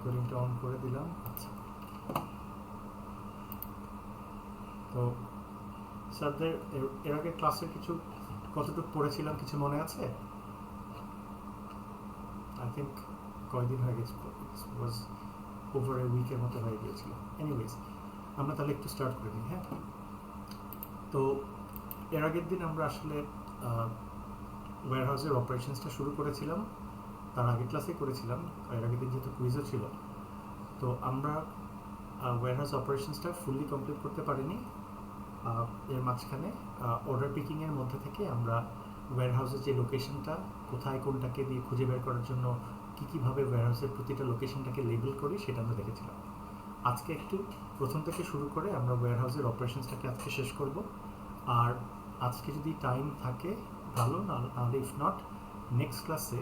রেকর্ডিংটা on করে দিলাম। আচ্ছা, তো স্যারদের এর আগে ক্লাসের কিছু কতটুকু পড়েছিলাম কিছু মনে আছে? আই থিঙ্ক কয়দিন হয়ে গেছে, ওয়াজ ওভার এ উইকের মতো হয়ে গিয়েছিল। এনিওয়েজ, আমরা তাহলে একটু স্টার্ট করে দিই। হ্যাঁ, তো এর আগের দিন আমরা আসলে ওয়্যারহাউসের অপারেশনসটা শুরু করেছিলাম, তার আগের ক্লাসে করেছিলাম। এর আগের দিন যেহেতু কুইজও ছিল, তো আমরা ওয়্যারহাউস অপারেশনসটা ফুললি কমপ্লিট করতে পারিনি। এর মাঝখানে অর্ডার পিকিংয়ের মধ্যে থেকে আমরা ওয়্যারহাউসের যে লোকেশনটা, কোথায় কোনটাকে দিয়ে খুঁজে বের করার জন্য কীভাবে ওয়্যারহাউসের প্রতিটা লোকেশনটাকে লেবেল করি সেটা আমরা দেখেছিলাম। আজকে একটু প্রথম থেকে শুরু করে আমরা ওয়্যারহাউসের অপারেশনসটাকে আজকে শেষ করব। আর আজকে যদি টাইম থাকে ভালো, নাহলে ইফ নট নেক্সট ক্লাসে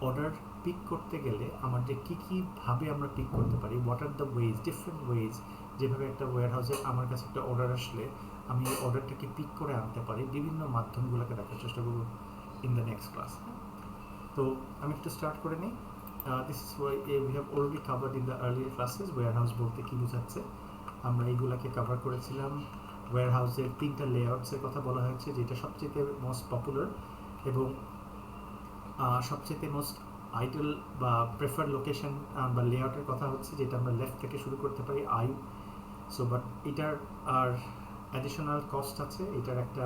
অর্ডার পিক করতে গেলে আমাদের কীভাবে আমরা পিক করতে পারি, what are the ways, different ways, যেভাবে একটা ওয়্যারহাউসের আমার কাছে একটা অর্ডার আসলে আমি এই অর্ডারটাকে পিক করে আনতে পারি, বিভিন্ন মাধ্যমগুলোকে দেখার চেষ্টা করব ইন দ্য নেক্সট ক্লাস। তো আমি একটু স্টার্ট করে নিই। This is we have already covered in the earlier classes warehouse বলতে কী বোঝাচ্ছে, আমরা এইগুলাকে কভার করেছিলাম। ওয়্যারহাউসের 3টা লেআউটসের কথা বলা হয়েছে, যেটা সবচেয়ে মোস্ট পপুলার এবং সবচেয়ে মোস্ট আইডল বা প্রেফার্ড লোকেশন বা লেআউটের কথা হচ্ছে যেটা আমরা লেফট থেকে শুরু করতে পারি, আই। সো বাট এটার আর অ্যাডিশনাল কস্ট আছে। এটার একটা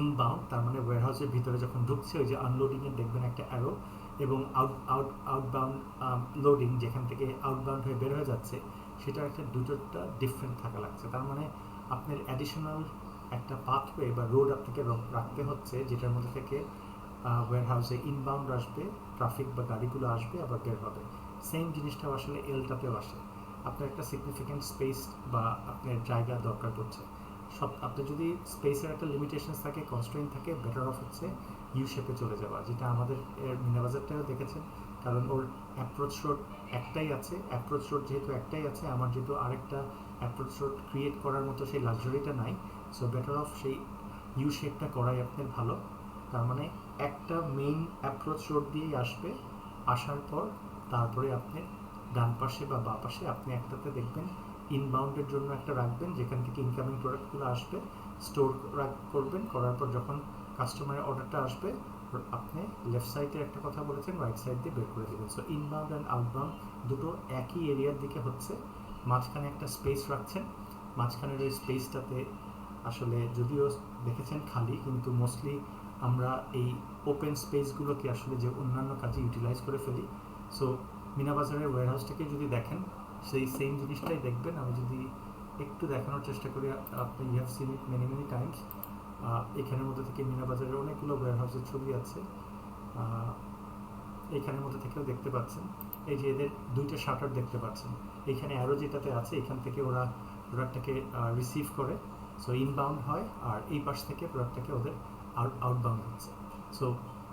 ইনবাউন্ড, তার মানে ওয়্যারহাউসের ভিতরে যখন ঢুকছে ওই যে আনলোডিংয়ে দেখবেন একটা অ্যারো, এবং আউটবাউন্ড লোডিং, যেখান থেকে আউটবাউন্ড হয়ে বের হয়ে যাচ্ছে, সেটার একটা দুটোটা ডিফারেন্ট থাকা লাগছে। তার মানে আপনার অ্যাডিশনাল একটা পাথওয়ে বা রোড আপনাকে রাখতে হচ্ছে, যেটার মধ্যে থেকে ওয়্যারহাউসে ইনবাউন্ড আসবে, ট্রাফিক বা গাড়িগুলো আসবে আবার বের হবে। সেম জিনিসটাও আসলে এলটাতেও আসে। আপনার একটা সিগনিফিক্যান্ট স্পেস বা আপনার জায়গা দরকার পড়ছে। আপনার যদি স্পেসের একটা লিমিটেশনস থাকে, কনস্ট্রেন্ট থাকে, বেটার অফ হচ্ছে ইউ শেপে চলে যাওয়া, যেটা আমাদের মিনাবাজারটাও দেখেছেন। কারণ ওর অ্যাপ্রোচ রোড একটাই আছে, অ্যাপ্রোচ রোড যেহেতু একটাই আছে, আমার যেহেতু আরেকটা অ্যাপ্রোচ রোড ক্রিয়েট করার মতো সেই লাক্সারিটা নাই, সো বেটার অফ সেই ইউ শেপটা করাই আপনার ভালো। তার মানে একটা মেইন অ্যাপ্রোচ রোড দিয়েই আসবে, আসার পর তারপরে আপনি ডান পাশে বা বাঁ পাশে আপনি একটাতে দেখবেন ইনবাউন্ডের জন্য একটা রাখবেন, যেখান থেকে ইনকামিং প্রোডাক্টগুলো আসবে, স্টোর করবেন। করার পর যখন কাস্টমারের অর্ডারটা আসবে, আপনি লেফট সাইডে একটা কথা বলেছেন, রাইট সাইড দিয়ে বের করে দেবেন। সো ইনবাউন্ড অ্যান্ড আউটবাউন্ড দুটো একই এরিয়ার দিকে হচ্ছে। মাঝখানে একটা স্পেস রাখছেন, মাঝখানের ওই স্পেসটাতে আসলে যদিও দেখেছেন খালি, কিন্তু মোস্টলি আমরা এই ওপেন স্পেসগুলোকে আসলে যে অন্যান্য কাজে ইউটিলাইজ করে ফেলি। সো মিনাবাজারের ওয়্যারহাউসটাকে যদি দেখেন, সেই সেম জিনিসটাই দেখবেন। আমি যদি একটু দেখানোর চেষ্টা করি, আপনি you have seen it many many times. এখানের মধ্যে থেকে মিনাবাজারের অনেকগুলো ওয়্যারহাউসের ছবি আছে, এইখানের মধ্যে থেকেও দেখতে পাচ্ছেন। এই যে এদের দুইটা শাটার দেখতে পাচ্ছেন, এইখানে অ্যারো যেটাতে আছে, এখান থেকে ওরা প্রোডাক্টটাকে রিসিভ করে, সো ইনবাউন্ড হয়, আর এই পাশ থেকে প্রোডাক্টটাকে ওদের আউটবাউন্ড হচ্ছে। সো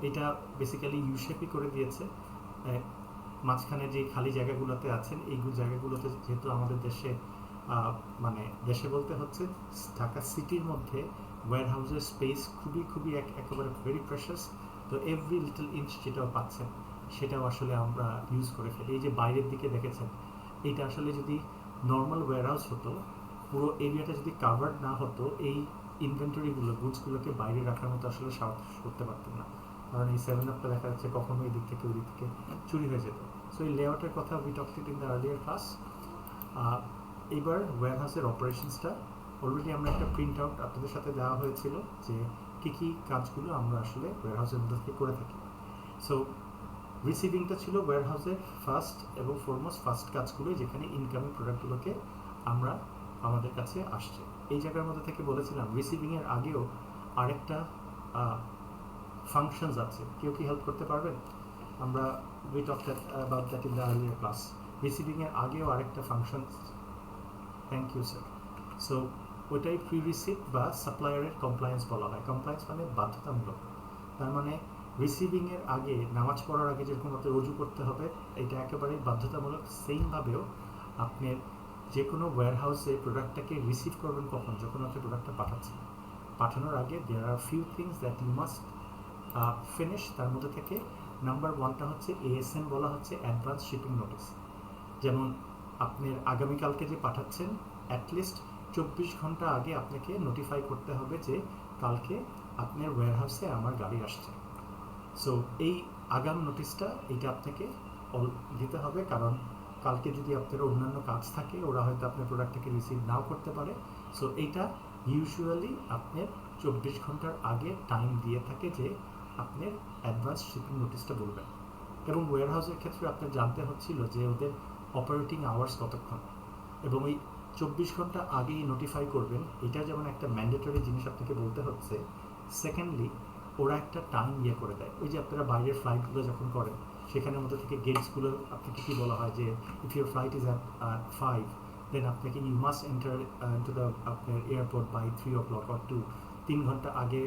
এটা বেসিক্যালি ইউ শেপই করে দিয়েছে। মাঝখানে যে খালি জায়গাগুলোতে আছেন, এই জায়গাগুলোতে যেহেতু আমাদের দেশে মানে দেশে বলতে হচ্ছে ঢাকা সিটির মধ্যে ওয়্যারহাউসের স্পেস খুবই একেবারে ভেরি প্রেশাস। তো এভরি লিটল ইঞ্চ যেটাও পাচ্ছেন সেটাও আসলে আমরা ইউজ করে ফেলি। এই যে বাইরের দিকে দেখেছেন, এইটা আসলে যদি নর্মাল ওয়্যারহাউস হতো, পুরো এরিয়াটা যদি কাভার্ড না হতো, এই ইনভেন্টরিগুলো, গুডসগুলোকে বাইরে রাখার মতো আসলে সাহস করতে পারতেন না। কারণ এই 7-আপটা দেখা যাচ্ছে কখনো এই দিক থেকে ওই দিক থেকে চুরি হয়ে যেত। সো এই লেআউটের কথা we talked it in the earlier class. এবার ওয়্যারহাউসের অপারেশনসটা অলরেডি আমরা একটা প্রিন্ট আউট আপনাদের সাথে দেওয়া হয়েছিল, যে কী কাজগুলো আমরা আসলে ওয়্যারহাউসের মধ্যে থেকে করে থাকি। সো রিসিভিংটা ছিল ওয়্যারহাউসের ফার্স্ট এবং ফরমোস্ট ফার্স্ট কাজগুলোই, যেখানে ইনকামিং প্রোডাক্টগুলোকে আমরা আমাদের কাছে আসছে। এই জায়গার মধ্যে থেকে বলেছিলাম রিসিভিংয়ের আগেও আরেকটা ফাংশনস আছে, কেউ কি হেল্প করতে পারবেন? আমরা we talked about that in the earlier class. রিসিভিংয়ের আগেও আরেকটা function, thank you sir. So ওইটাই প্রি রিসিপ্ট বা সাপ্লায়ারের কমপ্লায়েন্স বলা হয়। কমপ্লায়েন্স মানে বাধ্যতামূলক। তার মানে রিসিভিংয়ের আগে, নামাজ পড়ার আগে যেরকম আপনার রুজু করতে হবে, এটা একেবারেই বাধ্যতামূলক। সেইমভাবেও আপনার যে কোনো ওয়্যারহাউসে প্রোডাক্টটাকে রিসিভ করবেন কখন, যখন আপনি প্রোডাক্টটা পাঠাচ্ছেন, পাঠানোর আগে there are few things that you must finish. তার মধ্যে থেকে নাম্বার 1টা হচ্ছে ASN বলা হচ্ছে, অ্যাডভান্স শিপিং নোটিস। যেমন আপনার আগামীকালকে যে পাঠাচ্ছেন অ্যাটলিস্ট 24 ঘন্টা আগে আপনাকে নোটিফাই করতে হবে যে কালকে আপনার ওয়্যারহাউসে আমার গাড়ি আসছে। সো এই আগাম নোটিশটা এটা আপনাকে দিতে হবে, কারণ কালকে যদি আপনার অন্যান্য কাজ থাকে ওরা হয়তো আপনার প্রোডাক্টটাকে রিসিভ নাও করতে পারে। সো এইটা ইউজুয়ালি আপনার 24 ঘন্টার আগে টাইম দিয়ে থাকে যে আপনার অ্যাডভান্স শিপিং নোটিশটা বলবেন। এবং ওয়্যারহাউসের ক্ষেত্রে আপনার জানতে হচ্ছিল যে ওদের অপারেটিং আওয়ার্স কতক্ষণ, এবং ওই 24 ঘন্টা আগেই নোটিফাই করবেন, এটা যেমন একটা ম্যান্ডেটরি জিনিস আপনাকে বলতে হচ্ছে। সেকেন্ডলি ওরা একটা টাইম করে দেয়, ওই যে আপনারা বাইরের ফ্লাইটগুলো যখন করেন সেখানের মধ্যে থেকে গেটসগুলো আপনাকে কী বলা হয় যে if your flight is at 5 then আপনাকে you must enter to the আপনার এয়ারপোর্ট বাই 3 o'clock or 2, 3 ঘন্টা আগে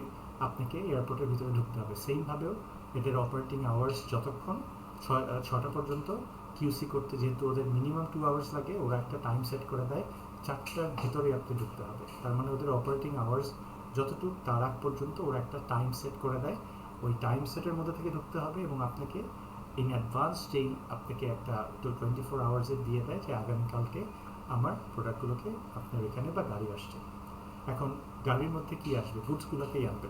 আপনাকে এয়ারপোর্টের ভিতরে ঢুকতে হবে। সেইমভাবেও এদের অপারেটিং আওয়ার্স যতক্ষণ 6টা পর্যন্ত কিউসি করতে, যেহেতু ওদের মিনিমাম 2 hours লাগে, ওরা একটা টাইম সেট করে দেয় 4টার ভিতরে আপনি ঢুকতে হবে। তার মানে ওদের অপারেটিং আওয়ার্স যতটুকু তার আগ পর্যন্ত ওরা একটা টাইম সেট করে দেয়, ওই টাইম সেটের মধ্যে থেকে ঢুকতে হবে। এবং আপনাকে ইন অ্যাডভান্স যেই আপনাকে একটা 24 hours দিয়ে দেয় যে আগামীকালকে আমার প্রোডাক্টগুলোকে আপনার এখানে বা গাড়ি আসছে। এখন গাড়ির মধ্যে কি আসবে? গুডসগুলোকেই আনবে।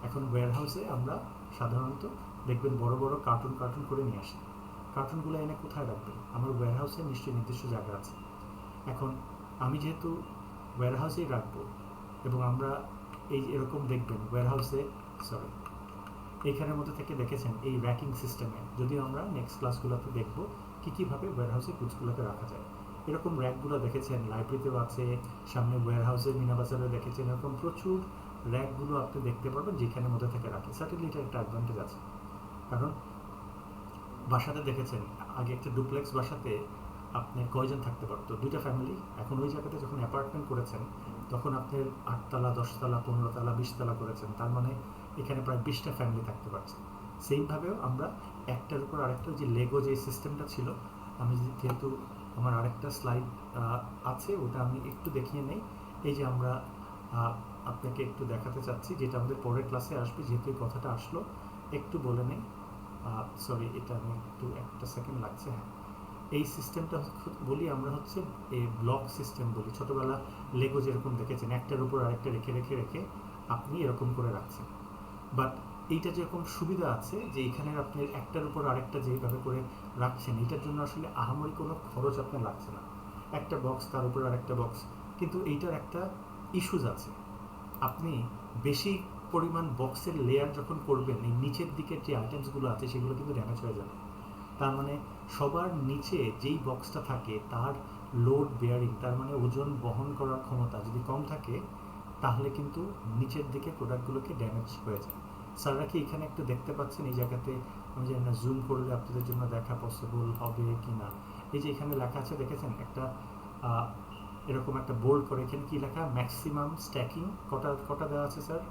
এখন ওয়্যারহাউসে আমরা সাধারণত দেখবেন বড় বড় কার্টুন করে নিয়ে আসি। কার্টুনগুলো এনে কোথায় রাখবেন? আমার ওয়্যারহাউসে নিশ্চয়ই নির্দিষ্ট জায়গা আছে। এখন আমি যেহেতু ওয়্যারহাউসেই রাখবো, এবং আমরা এরকম দেখবেন ওয়্যারহাউসে, এইখানের মধ্যে থেকে দেখেছেন এই র্যাকিং সিস্টেমে, যদিও আমরা নেক্সট ক্লাসগুলোতে দেখবো কীভাবে ওয়্যারহাউসে গুডসগুলোকে রাখা যায়। এরকম র্যাকগুলো দেখেছেন লাইব্রেরিতেও আছে, সামনে ওয়্যারহাউসে মিনাবাজারেও দেখেছেন, এরকম প্রচুর র্যাকগুলো আপনি দেখতে পারবেন যেখানের মধ্যে থেকে রাখে। সার্টেনলি এটা একটা অ্যাডভান্টেজ আছে, কারণ বাসাতে দেখেছেন আগে একটা ডুপ্লেক্স বাসাতে আপনি কয়জন থাকতে পারতো? 2টা ফ্যামিলি। এখন ওই জায়গাতে যখন অ্যাপার্টমেন্ট করেছেন তখন আপনার 8 তলা, 10 তলা, 15 তলা, 20 তলা করেছেন, তার মানে এখানে প্রায় 20টা ফ্যামিলি থাকতে পারছে। সেইভাবেও আমরা একটার উপর আরেকটা, যে লেগো যে সিস্টেমটা ছিল, আমি যেহেতু আমার আরেকটা স্লাইড আছে ওটা আমি একটু দেখিয়ে নেই। এই যে আমরা আপনাকে একটু দেখাতে চাচ্ছি, যেটা আমাদের পরের ক্লাসে আসবে, যেহেতু এই কথাটা আসলো একটু বলে নেই। এটা আমি একটু একটা সেকেন্ড লাগছে। হ্যাঁ, এই সিস্টেমটা বলি আমরা হচ্ছে এই ব্লক সিস্টেম বলি। ছোটোবেলা লেগো যেরকম দেখেছেন একটার উপর আরেকটা রেখে রেখে রেখে আপনি এরকম করে রাখছেন, বাট এইটা যেরকম সুবিধা আছে যে এখানে আপনি একটার উপর আরেকটা যেভাবে করে রাখছেন, এটার জন্য আসলে আহামরি কোনো খরচ আপনার লাগছে না। একটা বক্স, তার উপর আরেকটা বক্স। কিন্তু এইটার একটা ইস্যুজ আছে, আপনি বেশি পরিমাণ বক্সের লেয়ার যখন করবেন, এই নিচের দিকের যে আইটেমসগুলো আছে সেগুলো কিন্তু ড্যামেজ হয়ে যাবে। তার মানে সবার নিচে যেই বক্সটা থাকে তার লোড বেয়ারিং, তার মানে ওজন বহন করার ক্ষমতা যদি কম থাকে, তাহলে কিন্তু নিচের দিকে প্রোডাক্টগুলোকে ড্যামেজ হয়ে যায়। স্যাররা কি এখানে একটু দেখতে পাচ্ছেন এই জায়গাতে? আমি জানি না জুম করলে আপনাদের জন্য দেখা পসিবল হবে কি না। এই যে এখানে লেখা আছে দেখেছেন, একটা এরকম একটা বোল্ড করে, এখানে কি লেখা? ম্যাক্সিমাম স্ট্যাকিং কটা দেওয়া আছে স্যার?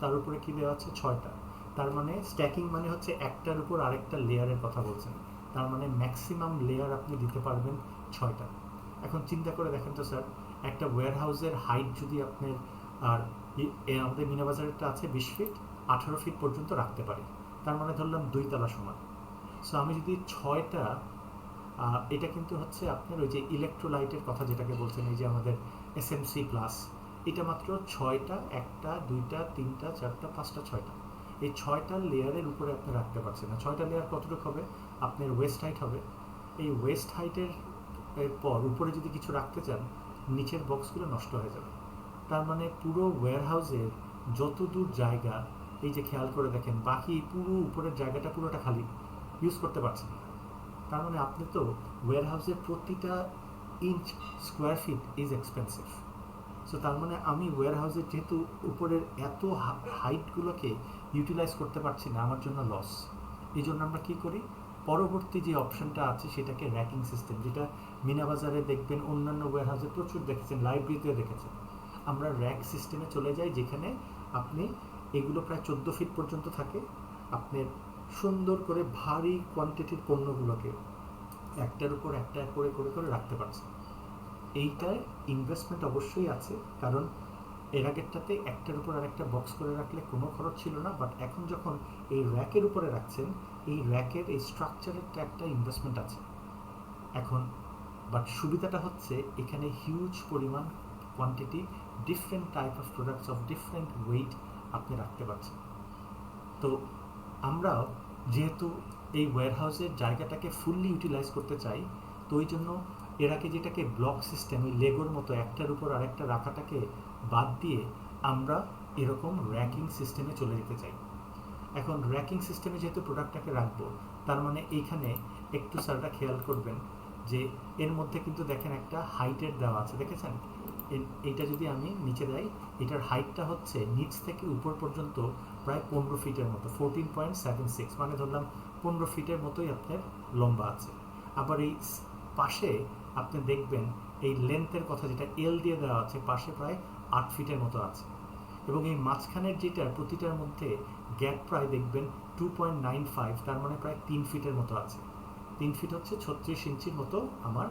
তার উপরে কি দেওয়া আছে? 6টা। তার মানে স্ট্যাকিং মানে হচ্ছে একটার উপর আরেকটা লেয়ারের কথা বলছেন, তার মানে ম্যাক্সিমাম লেয়ার আপনি দিতে পারবেন 6টা। এখন চিন্তা করে দেখেন তো স্যার, একটা ওয়্যারহাউসের হাইট যদি আপনার, আর আমাদের মিনাবাজারেরটা আছে 20 ফিট, 18 ফিট পর্যন্ত রাখতে পারি, তার মানে ধরলাম 2 তলা সমান। সো আমি যদি 6টা, এটা কিন্তু হচ্ছে আপনার ওই যে ইলেকট্রোলাইটের কথা যেটাকে বলছেন, এই যে আমাদের SMC+, এটা মাত্র 6টা, 1টা, 2টা, 3টা, 4টা, 5টা, 6টা। এই 6টা লেয়ারের উপরে আপনি রাখতে পারছেন না। 6টা লেয়ার কতটুকু হবে? আপনার ওয়েস্ট হাইট হবে। এই ওয়েস্ট হাইটের পর উপরে যদি কিছু রাখতে চান, নিচের বক্সগুলো নষ্ট হয়ে যাবে। তার মানে পুরো ওয়্যারহাউসের যত দূর জায়গা, এই যে খেয়াল করে দেখেন, বাকি পুরো উপরের জায়গাটা পুরোটা খালি, ইউজ করতে পারছেন না। তার মানে আপনি তো ওয়্যারহাউসের প্রতিটা inch square feet is expensive. So তার মানে আমি ওয়্যারহাউসের যেহেতু উপরের এত হাইটগুলোকে ইউটিলাইজ করতে পারছি না, আমার জন্য লস। এই জন্য আমরা কী করি? পরবর্তী যে অপশনটা আছে সেটাকে র্যাকিং সিস্টেম, যেটা মিনাবাজারে দেখবেন, অন্যান্য ওয়্যারহাউসে প্রচুর দেখেছেন, লাইব্রেরিতে দেখেছেন। আমরা র্যাক সিস্টেমে চলে যাই, যেখানে আপনি এগুলো প্রায় 14 ফিট পর্যন্ত থাকে। আপনার সুন্দর করে ভারী কোয়ান্টিটির পণ্যগুলোকে একটার উপর একটা করে করে করে রাখতে পারছেন। এইটার ইনভেস্টমেন্ট অবশ্যই আছে, কারণ এর আগেরটাতে একটার উপর আরেকটা বক্স করে রাখলে কোনো খরচ ছিল না, বাট এখন যখন এই র্যাকের উপরে রাখছেন, এই র্যাকের এই স্ট্রাকচারেরটা একটা ইনভেস্টমেন্ট আছে এখন। বাট সুবিধাটা হচ্ছে এখানে হিউজ পরিমাণ quantity different type of products of different weight আপনি রাখতে পারছেন। তো আমরাও যেহেতু এই ওয়্যারহাউসের জায়গাটাকে ফুললি ইউটিলাইজ করতে চাই, তো ওই জন্য এর আগে যেটাকে ব্লক সিস্টেম, ওই লেগোর মতো একটার উপর আরেকটা রাখাটাকে বাদ দিয়ে আমরা এরকম র্যাকিং সিস্টেমে চলে যেতে চাই। এখন র্যাকিং সিস্টেমে যেহেতু প্রোডাক্টটাকে রাখবো, তার মানে এইখানে একটু স্যারটা খেয়াল করবেন যে এর মধ্যে কিন্তু দেখেন একটা হাইটের দেওয়া আছে, দেখেছেন? এইটা যদি আমি নিচে দেই, এটার হাইটটা হচ্ছে নিচ থেকে উপর পর্যন্ত প্রায় 15 ফিটের মতো, 14.76, মানে ধরলাম 15 ফিটের মতোই আপনার লম্বা আছে। আবার এই পাশে আপনি দেখবেন এই লেন্থের কথা যেটা এল দিয়ে দেওয়া আছে, পাশে প্রায় 8 ফিটের মতো আছে। এবং এই মাঝখানের যেটার প্রতিটার মধ্যে গ্যাপ প্রায় দেখবেন 2.95, তার মানে প্রায় 3 ফিটের মতো আছে। 3 ফিট হচ্ছে 36 ইঞ্চির মতো আমার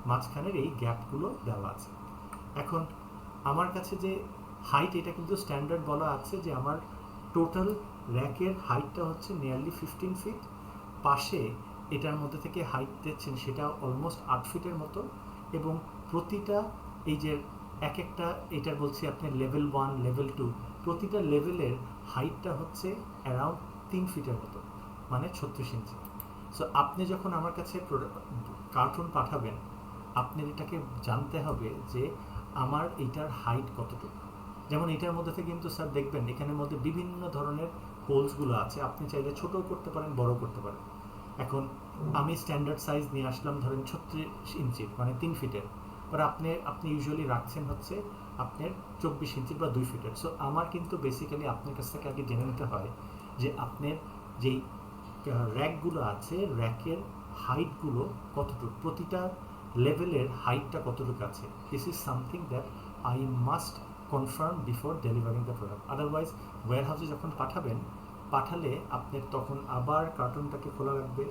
মাঝখানের এই গ্যাপগুলো দেওয়া আছে। এখন আমার কাছে যে হাইট, এটা কিন্তু স্ট্যান্ডার্ড বলা আছে যে আমার টোটাল র্যাকের হাইটটা হচ্ছে নিয়ারলি 15 ফিট, পাশে এটার মধ্যে থেকে হাইট দিচ্ছেন সেটা অলমোস্ট 8 ফিটের মতো, এবং প্রতিটা এই যে এক একটা, এটার বলছি আপনি লেভেল 1 লেভেল 2, প্রতিটা লেভেলের হাইটটা হচ্ছে অ্যারাউন্ড 3 ফিটের মতো, মানে 36 ইঞ্চি। সো আপনি যখন আমার কাছে কার্টুন পাঠাবেন, আপনার এটাকে জানতে হবে যে আমার এটার হাইট কতটুকু। যেমন এটার মধ্যে থেকে কিন্তু স্যার দেখবেন এখানের মধ্যে বিভিন্ন ধরনের হোলসগুলো আছে, আপনি চাইলে ছোটও করতে পারেন, বড় করতে পারেন। এখন আমি স্ট্যান্ডার্ড সাইজ নিয়ে আসলাম ধরেন 36 ইঞ্চির, মানে 3 ফিটের, আর আপনি ইউজুয়ালি রাখছেন হচ্ছে আপনার 24 ইঞ্চির বা 2 ফিটের। সো আমার কিন্তু বেসিক্যালি আপনার কাছ থেকে আগে জেনে নিতে হয় যে আপনার যেই র্যাকগুলো আছে, র্যাকের হাইটগুলো কতটুকু, প্রতিটা লেভেলের হাইটটা কতটুকু আছে। This is something that I must confirm before delivering the product. Otherwise ওয়্যারহাউসে যখন পাঠালে আপনার তখন আবার কার্টুনটাকে খোলা রাখবে,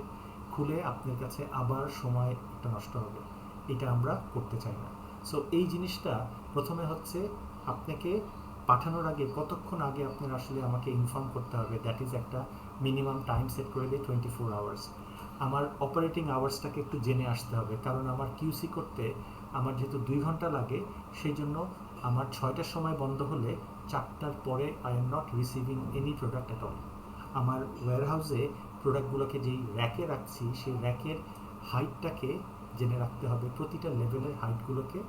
খুলে আপনার কাছে আবার সময় একটা নষ্ট হবে, এটা আমরা করতে চাই না। সো এই জিনিসটা প্রথমে হচ্ছে আপনাকে পাঠানোর আগে কতক্ষণ আগে আপনার আসলে আমাকে ইনফর্ম করতে হবে, দ্যাট ইজ একটা মিনিমাম টাইম সেট করে দিই 24 আওয়ার্স। আমার অপারেটিং আওয়ার্সটাকে একটু জেনে আসতে হবে, কারণ আমার কিউসি করতে আমার যেহেতু 2 ঘন্টা লাগে, সেই জন্য আমার 6টার সময় বন্ধ হলে 4টার পরে I am not receiving any product at all. আমার ওয়্যারহাউসে প্রোডাক্টগুলোকে যেই র্যাকে রাখছি, সেই র্যাকের হাইটটাকে জেনে রাখতে হবে, প্রতিটা লেভেলের হাইটগুলোকে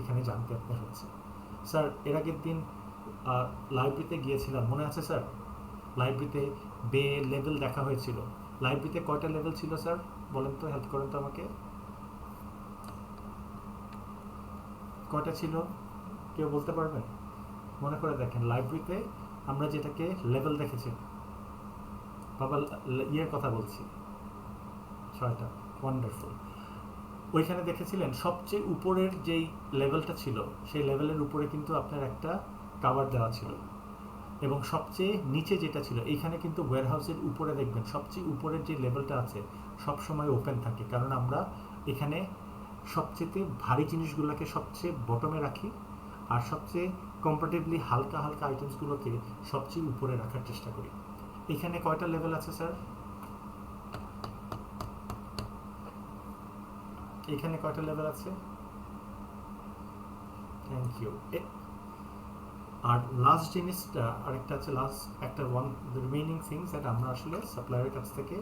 এখানে জানতে আপনার হচ্ছে। স্যার এর আগের দিন লাইব্রেরিতে গিয়েছিলাম, মনে আছে স্যার? লাইব্রেরিতে বে লেভেল দেখা হয়েছিল। লাইব্রেরিতে কয়টা লেভেল ছিল স্যার বলেন তো, হেল্প করেন তো আমাকে, কয়টা ছিল কেউ বলতে পারবেন? মনে করে দেখেন, লাইব্রেরিতে আমরা যেটাকে লেভেল দেখেছি, বাবা ইয়ের কথা বলছি, 6টা। ওয়ান্ডারফুল। ওইখানে দেখেছিলেন সবচেয়ে উপরের যেই লেভেলটা ছিল, সেই লেভেলের উপরে কিন্তু আপনার একটা কাভার দেওয়া ছিল, এবং সবচেয়ে নিচে যেটা ছিল, এইখানে কিন্তু ওয়্যারহাউসের উপরে দেখবেন সবচেয়ে উপরের যে লেভেলটা আছে সবসময় ওপেন থাকে, কারণ আমরা এখানে সবচেয়ে ভারী জিনিসগুলোকে সবচেয়ে বটমে রাখি, আর সবচেয়ে কম্পারেটিভলি হালকা হালকা আইটেমসগুলোকে সবচেয়ে উপরে রাখার চেষ্টা করি। এখানে কয়টা লেভেল আছে স্যার? এখানে কয়টা লেভেল আছে? Thank you. আর লাস্ট জিনিসটা আরেকটা আছে, লাস্ট একটা রিমেইনিং থিংস দ্যাট আমরা আসলে সাপ্লায়ারের কাছ থেকে,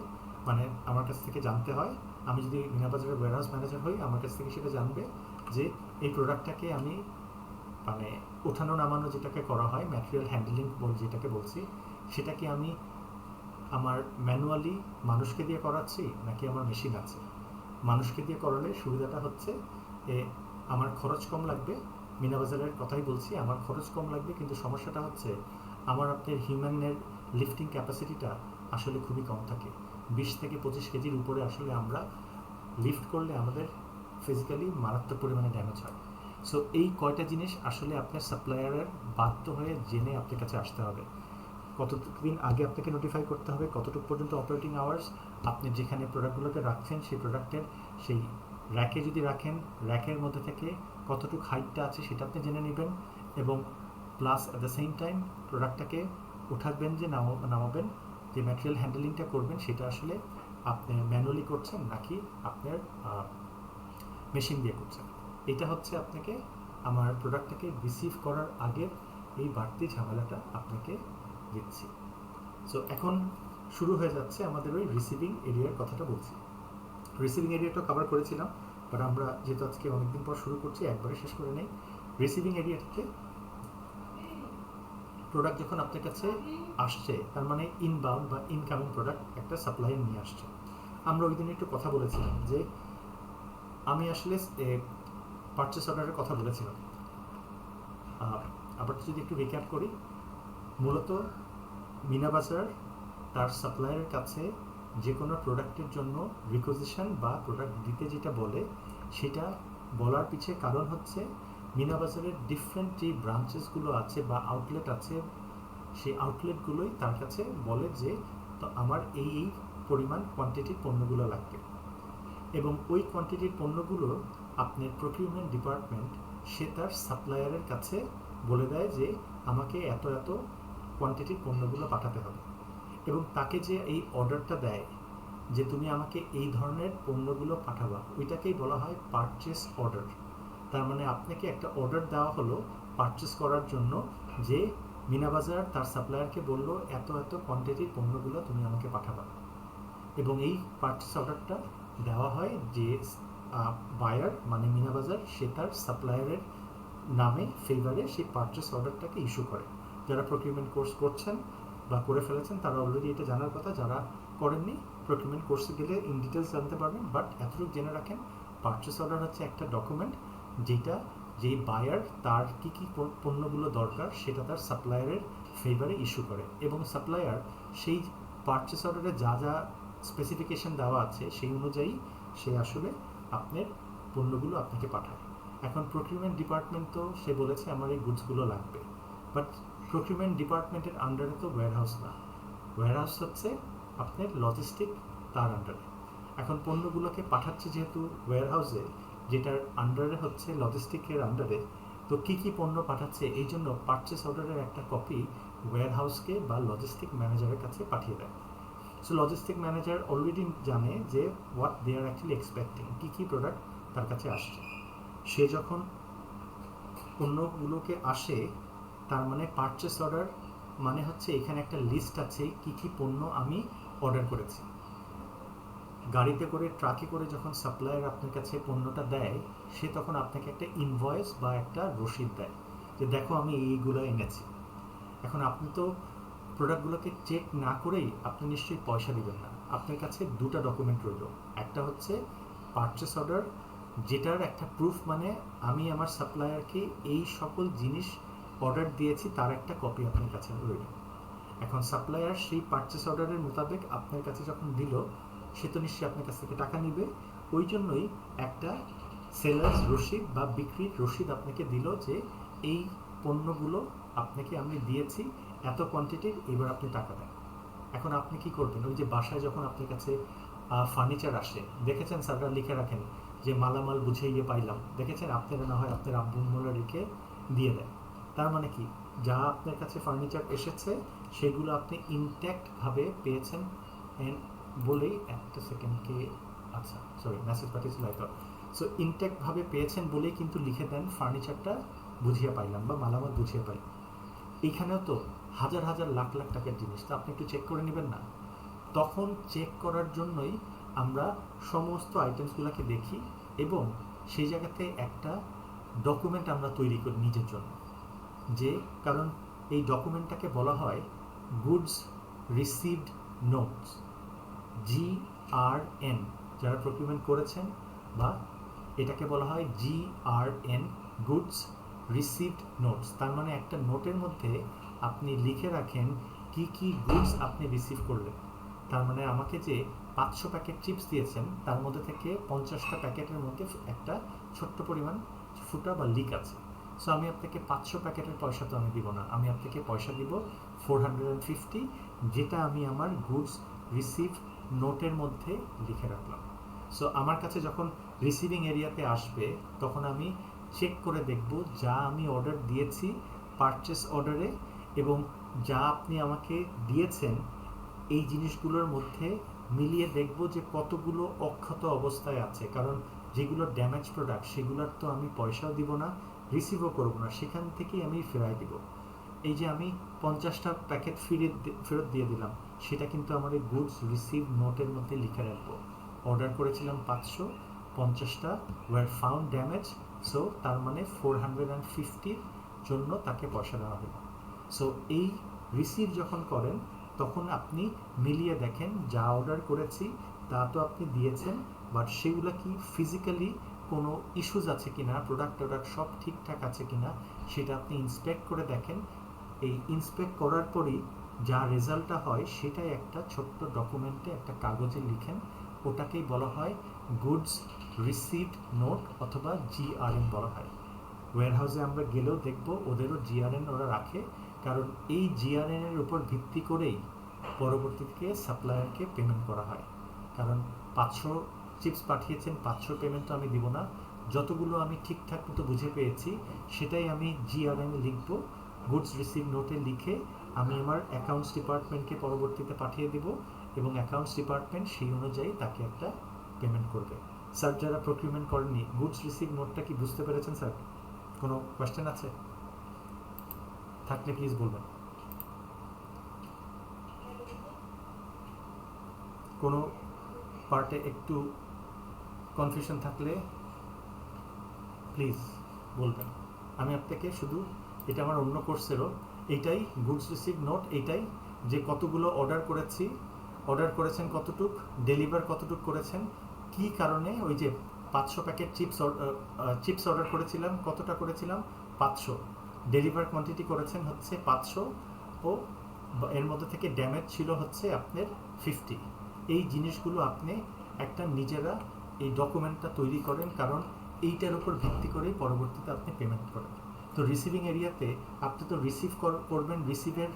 মানে আমার কাছ থেকে জানতে হয়। আমি যদি মিনাবাজারের ওয়্যারহাউস ম্যানেজার হই, আমার কাছ থেকে সেটা জানবে যে এই প্রোডাক্টটাকে আমি, মানে ওঠানো নামানো যেটাকে করা হয়, ম্যাটেরিয়াল হ্যান্ডলিং যেটাকে বলছি, সেটাকে আমি আমার ম্যানুয়ালি মানুষকে দিয়ে করাচ্ছি নাকি আমার মেশিন আছে। মানুষকে দিয়ে করালে সুবিধাটা হচ্ছে আমার খরচ কম লাগবে, মিনাবাজারের কথাই বলছি, আমার খরচ কম লাগবে, কিন্তু সমস্যাটা হচ্ছে আমার আপনার হিউম্যানের লিফটিং ক্যাপাসিটিটা আসলে খুবই কম থাকে। 20 থেকে 25 কেজির উপরে আসলে আমরা লিফট করলে আমাদের ফিজিক্যালি মারাত্মক পরিমাণে ড্যামেজ হয়। সো এই কয়টা জিনিস আসলে আপনার সাপ্লায়ারের বাধ্য হয়ে জেনে আপনার কাছে আসতে হবে। কতদিন আগে আপনাকে নোটিফাই করতে হবে, কতটুকু পর্যন্ত অপারেটিং আওয়ার্স, আপনি যেখানে প্রোডাক্টগুলোকে রাখছেন সেই প্রোডাক্টের সেই র্যাকে যদি রাখেন, র্যাকের মধ্যে থেকে কতটুকু হাইটটা আছে সেটা আপনি জেনে নেবেন, এবং plus at the same time প্রোডাক্টটাকে উঠাবেন যে নামাবেন, যে ম্যাটেরিয়াল হ্যান্ডেলিংটা করবেন সেটা আসলে আপনি ম্যানুয়ালি করছেন নাকি আপনার মেশিন দিয়ে করছেন। এটা হচ্ছে আপনাকে আমার প্রোডাক্টটাকে রিসিভ করার আগের এই বাড়তি ঝামেলাটা আপনাকে দিচ্ছি। সো এখন শুরু হয়ে যাচ্ছে আমাদের ওই রিসিভিং এরিয়ার কথাটা বলছি। রিসিভিং এরিয়াটা কভার করেছিলাম, বাট আমরা যেহেতু আজকে অনেকদিন পর শুরু করছি একবারে শেষ করে নেই। রিসিভিং এরিয়াটাতে প্রোডাক্ট যখন আপনার কাছে আসছে, তার মানে ইনবাউন্ড বা ইনকামিং প্রোডাক্ট একটা সাপ্লায়ার নিয়ে আসছে। আমরা ওই দিন একটু কথা বলেছিলাম যে আমি আসলে পারচেস অর্ডারের কথা বলেছিলাম। আবার যদি একটু রিক্যাপ করি, মূলত মিনা বাজার তার সাপ্লায়ারের কাছে যে কোনো প্রোডাক্টের জন্য রিকোজিশন বা প্রোডাক্ট দিতে যেটা বলে, সেটা বলার পিছে কারণ হচ্ছে মিনা বাজারের ডিফারেন্ট যে ব্রাঞ্চেসগুলো আছে বা আউটলেট আছে, সেই আউটলেটগুলোই তার কাছে বলে যে তো আমার এই পরিমাণ কোয়ান্টিটির পণ্যগুলো লাগবে, এবং ওই কোয়ান্টিটির পণ্যগুলো আপনার প্রকিউরমেন্ট ডিপার্টমেন্ট সে তার সাপ্লায়ারের কাছে বলে দেয় যে আমাকে এত এত কোয়ান্টিটির পণ্যগুলো পাঠাতে হবে, এবং তাকে যে এই অর্ডারটা দেয় যে তুমি আমাকে এই ধরনের পণ্যগুলো পাঠাবা, ওইটাকেই বলা হয় পারচেস অর্ডার। তার মানে আপনাকে একটা অর্ডার দেওয়া হলো পারচেস করার জন্য, যে মিনা বাজার তার সাপ্লায়ারকে বললো এত এত কোয়ান্টিটির পণ্যগুলো তুমি আমাকে পাঠাবা, এবং এই পারচেস অর্ডারটা দেওয়া হয় যে বায়ার মানে মিনা বাজার সে তার সাপ্লায়ারের নামে ফেভারে সেই পারচেস অর্ডারটাকে ইস্যু করে। যারা প্রকিউরমেন্ট কোর্স করছেন বা করে ফেলেছেন তারা অলরেডি এটা জানার কথা, যারা করেননি প্রকিউরমেন্ট কোর্সে গেলে ইন ডিটেলস জানতে পারবেন। বাট এতটুকু জেনে রাখেন, পারচেস অর্ডার হচ্ছে একটা ডকুমেন্ট যেটা যেই বায়ার তার কী কী পণ্যগুলো দরকার সেটা তার সাপ্লায়ারের ফেভারে ইস্যু করে, এবং সাপ্লায়ার সেই পারচেস অর্ডারে যা যা স্পেসিফিকেশন দেওয়া আছে সেই অনুযায়ী সে আসলে আপনার পণ্যগুলো আপনাকে পাঠায়। এখন প্রকিউরমেন্ট ডিপার্টমেন্ট তো সে বলেছে আমার এই গুডসগুলো লাগবে, বাট প্রকিউরমেন্ট ডিপার্টমেন্টের আন্ডারে তো ওয়্যারহাউস না, ওয়্যারহাউস হচ্ছে আপনার লজিস্টিক, তার আন্ডারে। এখন পণ্যগুলোকে পাঠাচ্ছে যেহেতু ওয়্যারহাউসে, যেটার আন্ডারে হচ্ছে লজিস্টিকের আন্ডারে, তো কী কী পণ্য পাঠাচ্ছে এই জন্য পারচেস অর্ডারের একটা কপি ওয়্যারহাউসকে বা লজিস্টিক ম্যানেজারের কাছে পাঠিয়ে দেয়। সো লজিস্টিক ম্যানেজার অলরেডি জানে যে what they are actually expecting, কী কী প্রোডাক্ট তার কাছে আসছে। সে যখন পণ্যগুলোকে আসে, তার মানে পারচেস অর্ডার মানে হচ্ছে এখানে একটা লিস্ট আছে কী কী পণ্য আমি অর্ডার করেছি। গাড়িতে করে ট্রাকে করে যখন সাপ্লায়ার আপনার কাছে পণ্যটা দেয়, সে তখন আপনাকে একটা ইনভয়েস বা একটা রসিদ দেয় যে দেখো আমি এইগুলো এনেছি। এখন আপনি তো প্রোডাক্টগুলোকে চেক না করেই আপনি নিশ্চয়ই পয়সা দিবেন না। আপনার কাছে দুটো ডকুমেন্ট রইল, একটা হচ্ছে পারচেস অর্ডার, যেটার একটা প্রুফ মানে আমি আমার সাপ্লায়ারকে এই সকল জিনিস অর্ডার দিয়েছি, তার একটা কপি আপনার কাছে রইল। এখন সাপ্লায়ার সেই পারচেস অর্ডারের মোতাবেক আপনার কাছে যখন দিল, সে তো নিশ্চয়ই আপনার কাছ থেকে টাকা নিবে, ওই জন্যই একটা সেলার্স রসিদ বা বিক্রির রসিদ আপনাকে দিল যে এই পণ্যগুলো আপনাকে আমি দিয়েছি এত কোয়ান্টিটির, এবার আপনি টাকা দেন। এখন আপনি কি করবেন, ওই যে বাসায় যখন আপনার কাছে ফার্নিচার আসে, দেখেছেন স্যাররা লিখে রাখেন যে মালামাল বুঝে গিয়ে পাইলাম, দেখেছেন আপনারা না হয় আপনার আব্বুমোলা রেখে দিয়ে দেয়। তার মানে কি, যা আপনার কাছে ফার্নিচার এসেছে সেগুলো আপনি ইনট্যাক্টভাবে পেয়েছেন বলেই, একটা সেকেন্ডকে, আচ্ছা সরি মেসেজ পাঠিয়েছিল হয়তো। সো ইনট্যাক্টভাবে পেয়েছেন বলেই কিন্তু লিখে দেন ফার্নিচারটা বুঝিয়ে পাইলাম বা মালামাল বুঝিয়ে পাইলাম। এইখানেও তো হাজার হাজার লাখ লাখ টাকার জিনিস, তো আপনি একটু চেক করে নেবেন না? তখন চেক করার জন্যই আমরা সমস্ত আইটেমসগুলোকে দেখি, এবং সেই জায়গাতে একটা ডকুমেন্ট আমরা তৈরি করি নিজের জন্য, যে কারণ এই ডকুমেন্টটাকে বলা হয় গুডস রিসিভড নোটস, GRN। যারা প্রকিউরমেন্ট করেছেন বা এটাকে বলা হয় GRN, গুডস রিসিভড নোটস। তার মানে একটা নোটের মধ্যে আপনি লিখে রাখেন কি কি গুডস আপনি রিসিভ করলেন। তার মানে আমাকে যে 500 প্যাকেট চিপস দিয়েছেন, তার মধ্যে থেকে 50টা প্যাকেটের মধ্যে একটা ছোট্ট পরিমাণ ফুটা বা লিক আছে। সো আমি আপনাকে 500 প্যাকেটের পয়সা তো আমি দিব না, আমি আপনাকে পয়সা দিব 450, যেটা আমি আমার গুডস রিসিভ নোটের মধ্যে লিখে রাখলাম। সো আমার কাছে যখন রিসিভিং এরিয়াতে আসবে, তখন আমি চেক করে দেখব যা আমি অর্ডার দিয়েছি পারচেস অর্ডারে এবং যা আপনি আমাকে দিয়েছেন এই জিনিসগুলোর মধ্যে মিলিয়ে দেখব যে কতগুলো অক্ষত অবস্থায় আছে, কারণ যেগুলো ড্যামেজ প্রোডাক্ট সেগুলোর তো আমি পয়সাও দিব না, রিসিভও করবো না, সেখান থেকেই আমি ফেরাই দিব। এই যে আমি 50টা প্যাকেট ফেরত দিয়ে দিলাম, সেটা কিন্তু আমার এই গুডস রিসিভ নোটের মধ্যে লিখে রাখবো। অর্ডার করেছিলাম 500, 50টা ওয়ার ফাউন্ড ড্যামেজ, সো তার মানে 450 জন্য তাকে পয়সা দেওয়া হলো। সো এই রিসিভ যখন করেন তখন আপনি মিলিয়ে দেখেন যা অর্ডার করেছি তা তো আপনি দিয়েছেন, বাট সেগুলো কি ফিজিক্যালি কোনো ইস্যুজ আছে কিনা, প্রোডাক্ট সব ঠিকঠাক আছে কিনা সেটা আপনি ইন্সপেক্ট করে দেখেন। এই ইন্সপেক্ট করার পরই যা রেজাল্টটা হয় সেটাই একটা ছোট্ট ডকুমেন্টে একটা কাগজে লিখেন, ওটাকেই বলা হয় গুডস রিসিভড নোট অথবা জিআরএন বলা হয়। ওয়্যারহাউসে আমরা গেলেও দেখব ওদেরও জিআরএন ওরা রাখে, কারণ এই জিআরএনের উপর ভিত্তি করেই পরবর্তীতে সাপ্লায়ারকে পেমেন্ট করা হয়। কারণ 500 চিপস পাঠিয়েছেন, 500 পেমেন্ট তো আমি দিব না, যতগুলো আমি ঠিকঠাক মতো বুঝে পেয়েছি সেটাই আমি জিআরএনে লিখব, গুডস রিসিভ নোটে লিখে আমি আমার অ্যাকাউন্টস ডিপার্টমেন্টকে পরবর্তীতে পাঠিয়ে দিব এবং অ্যাকাউন্টস ডিপার্টমেন্ট সেই অনুযায়ী তাকে একটা পেমেন্ট করবে। স্যার যারা প্রকিউরমেন্ট করেননি, গুডস রিসিভ নোটটা কি বুঝতে পেরেছেন স্যার? কোনো কোয়েশ্চেন আছে? থাকলে প্লিজ বলবেন। কোনো পার্টে একটু কনফিউশন থাকলে প্লিজ বলবেন। আমি আপনাকে শুধু, এটা আমার অন্য কোর্সেরও, এইটাই গুডস রিসিভ নোট, এইটাই যে কতগুলো অর্ডার করেছি, অর্ডার করেছেন কতটুক, ডেলিভার কতটুক করেছেন, কি কারণে ওই যে 500 প্যাকেট চিপস অর্ডার করেছিলাম, কতটা করেছিলাম 500, ডেলিভার কোয়ান্টিটি করেছেন হচ্ছে 500, ও এর মধ্যে থেকে ড্যামেজ ছিল হচ্ছে আপনার 50। এই জিনিসগুলো আপনি একটা নিজেরা এই ডকুমেন্টটা তৈরি করেন, কারণ এইটার উপর ভিত্তি করেই পরবর্তীতে আপনি পেমেন্ট করেন। তো রিসিভিং এরিয়াতে আপনি তো রিসিভ করবেন, রিসিভের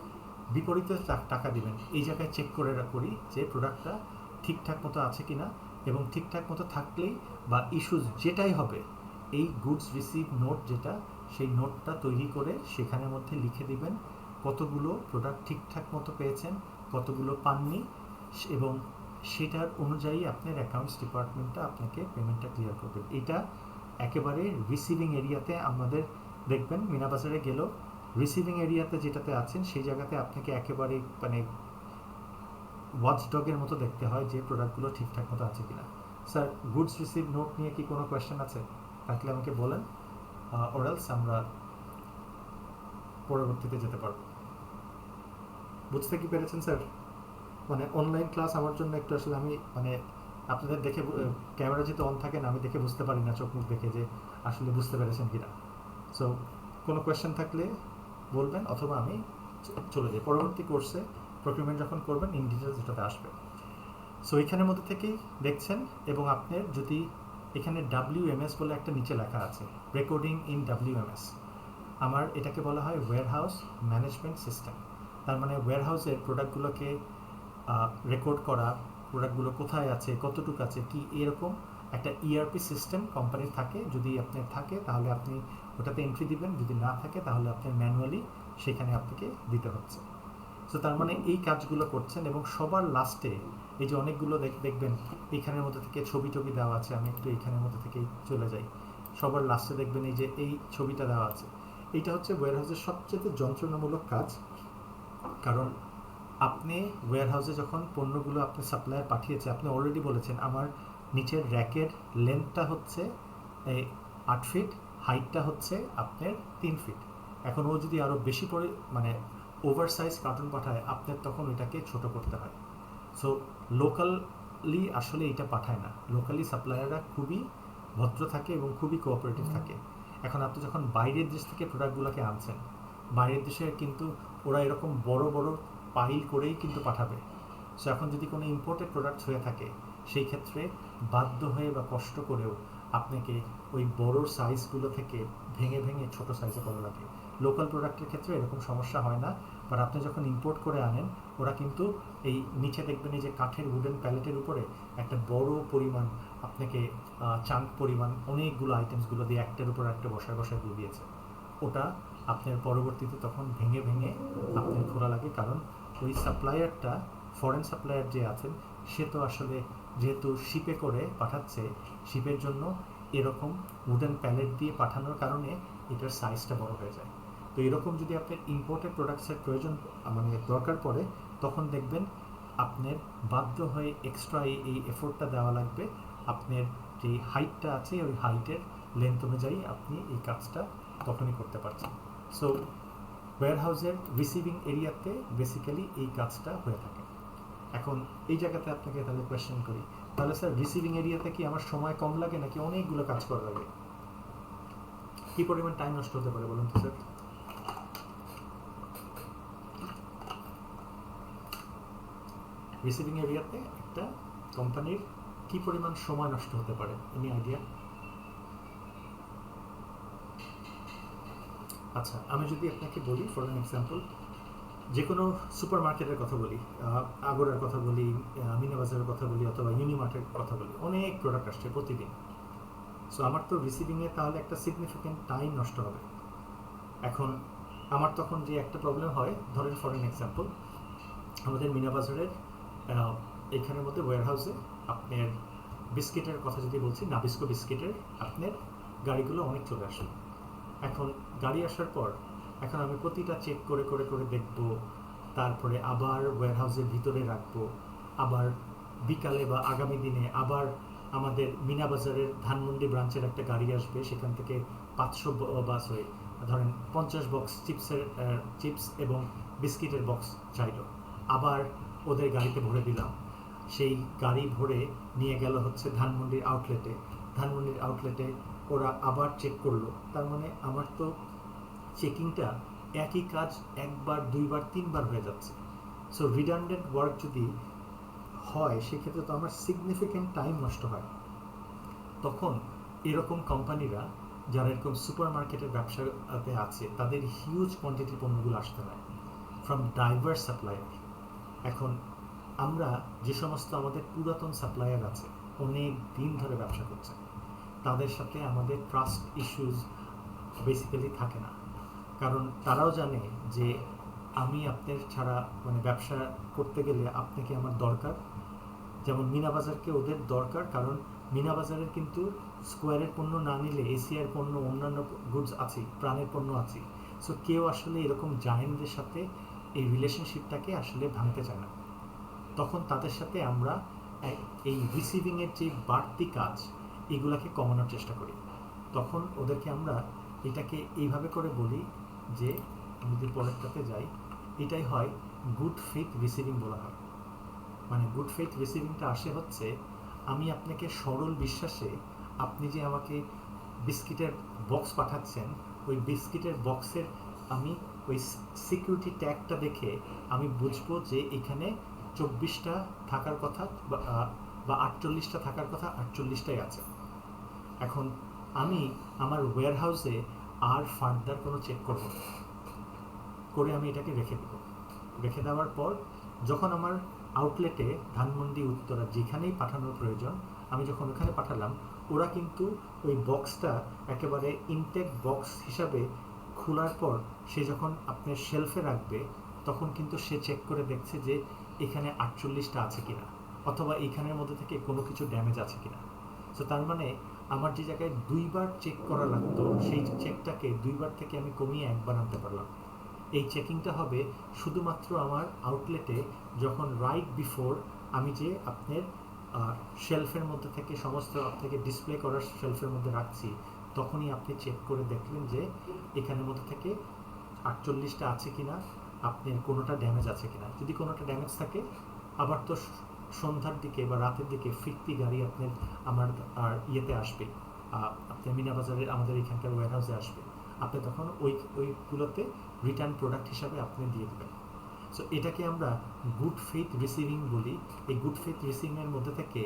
বিপরীতে টাকা দিবেন। এই জায়গায় চেক করে করি যে প্রোডাক্টটা ঠিকঠাক মতো আছে কিনা, এবং ঠিকঠাক মতো থাকলেই বা ইস্যুস যেটাই হবে এই গুডস রিসিভ নোট যেটা, সেই নোটটা তৈরি করে সেখানের মধ্যে লিখে দিবেন কতগুলো প্রোডাক্ট ঠিকঠাক মতো পেয়েছেন, কতগুলো পাননি, এবং সেটার অনুযায়ী আপনার অ্যাকাউন্টস ডিপার্টমেন্টটা আপনাকে পেমেন্টটা ক্লিয়ার করবে। এটা একেবারে রিসিভিং এরিয়াতে আমাদের দেখবেন, মিনাবাজারে গেলেও রিসিভিং এরিয়াতে যেটাতে আছেন সেই জায়গাতে আপনাকে একেবারে মানে ওয়াচডগের মতো দেখতে হয় যে প্রোডাক্টগুলো ঠিকঠাক মতো আছে কিনা। স্যার গুডস রিসিভ নোট নিয়ে কি কোনো কোয়েশ্চেন আছে? থাকলে আমাকে বলেন, ওরালস আমরা পরবর্তীতে যেতে পারবো। বুঝতে কি পেরেছেন স্যার? মানে অনলাইন ক্লাস আমার জন্য একটু আসলে আমি মানে আপনাদের দেখে ক্যামেরা যেহেতু অন থাকে না, আমি দেখে বুঝতে পারি না চোখ মুখ দেখে যে আসলে বুঝতে পেরেছেন কিনা। সো কোনো কোয়েশ্চেন থাকলে বলবেন, অথবা আমি চলে যাই পরবর্তী কোর্সে। প্রকিউরমেন্ট যখন করবেন ইন ডিটেলস এটাতে আসবে। সো এখানের মধ্যে থেকেই দেখছেন, এবং আপনার যদি এখানে WMS বলে একটা নিচে লেখা আছে, রেকর্ডিং ইন WMS, আমার এটাকে বলা হয় ওয়্যারহাউস ম্যানেজমেন্ট সিস্টেম। তার মানে ওয়্যারহাউসের প্রোডাক্টগুলোকে রেকর্ড করা, প্রোডাক্টগুলো কোথায় আছে, কতটুকু আছে, কি এরকম একটা ERP সিস্টেম কোম্পানির থাকে। যদি আপনার থাকে তাহলে আপনি ওটাতে এন্ট্রি দিবেন, যদি না থাকে তাহলে আপনার ম্যানুয়ালি সেখানে আপনাকে দিতে হচ্ছে। সো তার মানে এই কাজগুলো করছেন, এবং সবার লাস্টে এই যে অনেকগুলো দেখবেন এইখানের মধ্যে থেকে ছবি টবি দেওয়া আছে, আমি একটু এইখানের মধ্যে থেকেই চলে যাই। সবার লাস্টে দেখবেন এই যে এই ছবিটা দেওয়া আছে, এইটা হচ্ছে ওয়্যারহাউসের সবচেয়ে যন্ত্রণামূলক কাজ। কারণ আপনি ওয়্যারহাউসে যখন পণ্যগুলো আপনি সাপ্লায়ার পাঠিয়েছে, আপনি অলরেডি বলেছেন আমার নিচের র্যাকের লেন্থটা হচ্ছে 8 ফিট, হাইটটা হচ্ছে আপনার 3 ফিট। এখন ও যদি আরও বেশি করে মানে ওভার সাইজ কার্টুন পাঠায়, আপনার তখন ওইটাকে ছোট করতে হয়। সো লোকালি আসলে এটা পাঠায় না, লোকালি সাপ্লায়াররা খুবই ভদ্র থাকে এবং খুবই কোঅপারেটিভ থাকে। এখন আপনি যখন বাইরের দেশ থেকে প্রোডাক্টগুলোকে আনছেন, বাইরের দেশে কিন্তু ওরা এরকম বড় বড় পাইল করেই কিন্তু পাঠাবে। সো এখন যদি কোনো ইম্পোর্টেড প্রোডাক্ট হয়ে থাকে, সেই ক্ষেত্রে বাধ্য হয়ে বা কষ্ট করেও আপনাকে ওই বড় সাইজগুলো থেকে ভেঙে ভেঙে ছোট সাইজে করা লাগে। লোকাল প্রোডাক্টের ক্ষেত্রে এরকম সমস্যা হয় না, বাট আপনি যখন ইম্পোর্ট করে আনেন, ওরা কিন্তু এই নিচে দেখবেন এই যে কাঠের উডেন প্যালেটের উপরে একটা বড় পরিমাণ আপনাকে চাঙ্ক পরিমাণ অনেকগুলো আইটেমসগুলো দিয়ে একটার উপর একটা বসায় বসায় দিয়ে দিয়েছে। ওটা আপনার পরবর্তীতে তখন ভেঙে ভেঙে আপনার খোলা লাগে, কারণ ওই সাপ্লায়ারটা, ফরেন সাপ্লায়ার যে আছেন, সে তো আসলে যেহেতু শিপে করে পাঠাচ্ছে, শিপের জন্য এরকম উডেন প্যালেট দিয়ে পাঠানোর কারণে এটার সাইজটা বড় হয়ে যায়। তো এরকম যদি আপনার ইম্পোর্টেড প্রোডাক্টসের প্রয়োজন মানে দরকার পড়ে, তখন দেখবেন আপনার বাধ্য হয়ে এক্সট্রা এই এফোর্টটা দেওয়া লাগবে। আপনার যে হাইটটা আছে ওই হাইটের লেন্থ অনুযায়ী আপনি এই কাজটা তখনই করতে পারছেন। সো ওয়্যারহাউসের রিসিভিং এরিয়াতে বেসিক্যালি এই কাজটা হয়ে থাকে। এখন এই জায়গাতে আপনাকে তাহলে কোয়েশ্চেন করি, তাহলে স্যার রিসিভিং এরিয়াতে কি আমার সময় কম লাগে নাকি অনেকগুলো কাজ করা লাগে? কি পরিমাণ টাইম নষ্ট হতে পারে বলুন তো স্যার? রিসিভিং এরিয়াতে একটা কোম্পানির কি পরিমাণ সময় নষ্ট হতে পারে, এনি আইডিয়া? আচ্ছা, আমি যদি আপনাকে বলি ফর অ্যান এক্সাম্পল, যে কোনো সুপার মার্কেটের কথা বলি, আগরার কথা বলি, মিনা বাজারের কথা বলি, অথবা ইউনিমার্টের কথা বলি, অনেক প্রোডাক্ট আসছে প্রতিদিন। সো আমার তো রিসিভিংয়ে তাহলে একটা সিগনিফিক্যান্ট টাইম নষ্ট হবে। এখন আমার তখন যে একটা প্রবলেম হয়, ধরেন ফর অ্যান এক্সাম্পল, আমাদের মিনা বাজারের এইখানের মধ্যে ওয়্যারহাউসে আপনার বিস্কিটের কথা যদি বলছি, নাবিস্কো বিস্কিটের আপনার গাড়িগুলো অনেক চলে আসে। এখন গাড়ি আসার পর এখন আমি প্রতিটা চেক করে করে করে দেখব, তারপরে আবার ওয়্যারহাউসের ভিতরে রাখবো, আবার বিকালে বা আগামী দিনে আবার আমাদের মিনা বাজারের ধানমন্ডি ব্রাঞ্চের একটা গাড়ি আসবে, সেখান থেকে 500 বা সরি ধরেন 50 বক্স চিপস এবং বিস্কিটের বক্স চাইলো, আবার ওদের গাড়িতে ভরে দিলাম, সেই গাড়ি ভরে নিয়ে গেল হচ্ছে ধানমন্ডির আউটলেটে, ধানমন্ডির আউটলেটে ওরা আবার চেক করলো। তার মানে আমার তো চেকিংটা একই কাজ একবার, দুইবার, তিনবার হয়ে যাচ্ছে। সো রিডান্ডেন্ট ওয়ার্ক যদি হয়, সেক্ষেত্রে তো আমার সিগনিফিক্যান্ট টাইম নষ্ট হয়। তখন এরকম কোম্পানিরা যারা এরকম সুপার মার্কেটের ব্যবসাতে আছে, তাদের হিউজ কোয়ান্টিটির পণ্যগুলো আসতে হয় ফ্রম ডাইভার্স সাপ্লায়ার। এখন আমরা যে সমস্ত আমাদের পুরাতন সাপ্লায়ার আছে, অনেক দিন ধরে ব্যবসা করছে, তাদের সাথে আমাদের ট্রাস্ট ইস্যুস বেসিক্যালি থাকে না, কারণ তারাও জানে যে আমি আপনার ছাড়া মানে ব্যবসা করতে গেলে আপনাকে আমার দরকার। যেমন মিনা বাজারকে ওদের দরকার, কারণ মিনা বাজারের কিন্তু স্কোয়ারের পণ্য না নিলে এশিয়ার পণ্য, অন্যান্য গুডস আছে, প্রাণের পণ্য আছে। সো কেউ আসলে এরকম জায়েন্টদের সাথে এই রিলেশনশিপটাকে আসলে ভাঙতে চায় না। তখন তাদের সাথে আমরা এই রিসিভিংয়ের যে বাড়তি কাজ, এগুলাকে কমানোর চেষ্টা করি। তখন ওদেরকে আমরা এটাকে এইভাবে করে বলি যে, আমি যদি পরেরটাতে যাই, এটাই হয় গুড ফেথ রিসিভিং বলা হয়। মানে গুড ফেথ রিসিভিংটা আসে হচ্ছে, আমি আপনাকে সরল বিশ্বাসে, আপনি যে আমাকে বিস্কিটের বক্স পাঠাচ্ছেন, ওই বিস্কিটের বক্সের আমি ওই সিকিউরিটি ট্যাগটা দেখে আমি বুঝবো যে এখানে 24টা থাকার কথা বা 48টা থাকার কথা, 48টাই আছে। এখন আমি আমার ওয়্যারহাউসে আর ফার্দার কোনো চেক করব না, করে আমি এটাকে রেখে দেব। রেখে দেওয়ার পর যখন আমার আউটলেটে ধানমন্ডি, উত্তরা, যেখানেই পাঠানোর প্রয়োজন, আমি যখন ওখানে পাঠালাম, ওরা কিন্তু ওই বক্সটা একেবারে ইনটেক বক্স হিসাবে খোলার পর সে যখন আপনার শেলফে রাখবে, তখন কিন্তু সে চেক করে দেখছে যে এখানে 48টা আছে কিনা, অথবা এইখানের মধ্যে থেকে কোনো কিছু ড্যামেজ আছে কিনা। সো তার মানে আমার যে জায়গায় দুইবার চেক করা লাগতো, সেই চেকটাকে দুইবার থেকে আমি কমিয়ে একবার আনতে পারলাম। এই চেকিংটা হবে শুধুমাত্র আমার আউটলেটে যখন রাইট বিফোর আমি যে আপনার শেলফের মধ্যে থেকে সমস্ত আপনাকে ডিসপ্লে করার শেলফের মধ্যে রাখছি, তখনই আপনি চেক করে দেখলেন যে এখানের মধ্যে থেকে 48টা আছে কিনা, আপনার কোনোটা ড্যামেজ আছে কিনা। যদি কোনোটা ড্যামেজ থাকে, আবার তো সন্ধ্যার দিকে বা রাতের দিকে ফিরতি গাড়ি আপনার আমার আর ইয়েতে আসবে, আপনার মিনা বাজারের আমাদের এখানকার ওয়্যারহাউসে আসবে, আপনি তখন ওইগুলোতে রিটার্ন প্রোডাক্ট হিসাবে আপনি দিয়ে দেবেন। সো এটাকে আমরা গুড ফেথ রিসিভিং বলি। এই গুড ফেথ রিসিভিংয়ের মধ্যে থেকে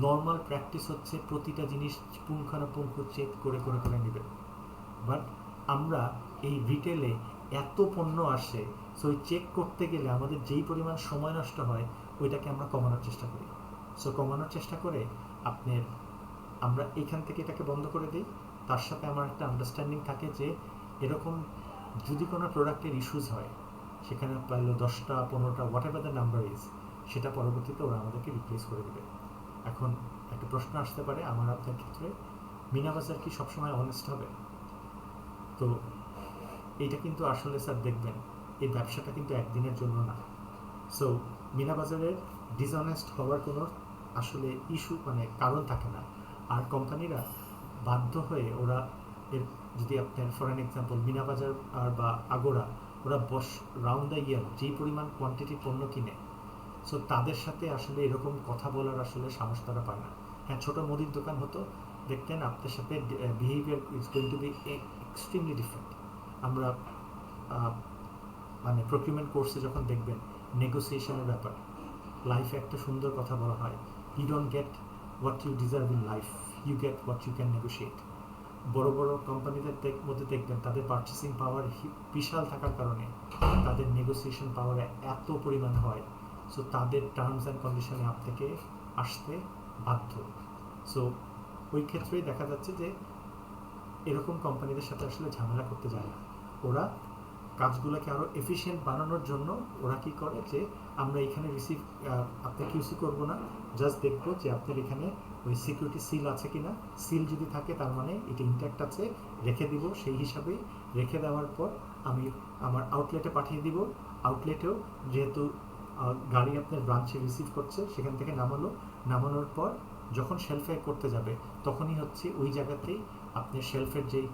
নর্মাল প্র্যাকটিস হচ্ছে প্রতিটা জিনিস পুঙ্খানুপুঙ্খ চেক করে করে করে নেবেন। বাট আমরা এই রিটেলে এত পণ্য আসে, সো ওই চেক করতে গেলে আমাদের যেই পরিমাণ সময় নষ্ট হয়, ওইটাকে আমরা কমানোর চেষ্টা করি। সো কমানোর চেষ্টা করে আপনার আমরা এইখান থেকে এটাকে বন্ধ করে দিই। তার সাথে আমার একটা আন্ডারস্ট্যান্ডিং থাকে যে এরকম যদি কোনো প্রোডাক্টের ইস্যুস হয়, সেখানে পাইলো 10টা 15টা whatever the number is, সেটা পরবর্তীতে ওরা আমাদেরকে রিপ্লেস করে দেবে। এখন একটা প্রশ্ন আসতে পারে আমার আপনার ক্ষেত্রে, মিনা বাজার কি সবসময় অনেস্ট হবে? তো এইটা কিন্তু আসলে স্যার দেখবেন, এই ব্যবসাটা কিন্তু একদিনের জন্য না। সো মিনা বাজারের ডিসঅনেস্ট হওয়ার কোনো আসলে ইস্যু মানে কারণ থাকে না। আর কোম্পানিরা বাধ্য হয়ে ওরা এর, যদি আপনার ফর অ্যান এক্সাম্পল মিনা বাজার আর বা আগোরা, ওরা রাউন্ড দ্য ইয়ার যেই পরিমাণ কোয়ান্টিটি পণ্য কিনে, সো তাদের সাথে আসলে এরকম কথা বলার আসলে সাহস তারা পায় না। হ্যাঁ, ছোটো মুদির দোকান হতো, দেখতেন আপনার সাথে behaviour is going to B extremely different. আমরা মানে প্রকিউরমেন্ট কোর্সে যখন দেখবেন নেগোসিয়েশনের ব্যাপার, লাইফে একটা সুন্দর কথা বলা হয়, you don't get what you deserve in life, you get what you can negotiate. বড় বড় কোম্পানিদের মধ্যে দেখবেন তাদের পারচেসিং পাওয়ার বিশাল থাকার কারণে তাদের নেগোসিয়েশন পাওয়ার এত পরিমাণ হয়, সো তাদের টার্মস অ্যান্ড কন্ডিশনে আপনাকে আসতে বাধ্য। সো ওই ক্ষেত্রেই দেখা যাচ্ছে যে এরকম কোম্পানিদের সাথে আসলে ঝামেলা করতে যায় না। ওরা কাজগুলোকে আরও এফিশিয়েন্ট বানানোর জন্য ওরা কী করে, যে আমরা এখানে আপনি কিউসি করবো না, জাস্ট দেখবো যে আপনার এখানে ওই সিকিউরিটি সিল আছে কি না। সিল যদি থাকে তার মানে এটা ইনট্যাক্ট আছে, রেখে দিব। সেই হিসাবেই রেখে দেওয়ার পর আমি আমার আউটলেটে পাঠিয়ে দিব। আউটলেটেও যেহেতু গাড়ি আপনার ব্রাঞ্চে রিসিভ করছে, সেখান থেকে নামানোর পর যখন শেলফে করতে যাবে, তখনই হচ্ছে ওই জায়গাতেই আপনার শেলফের যেই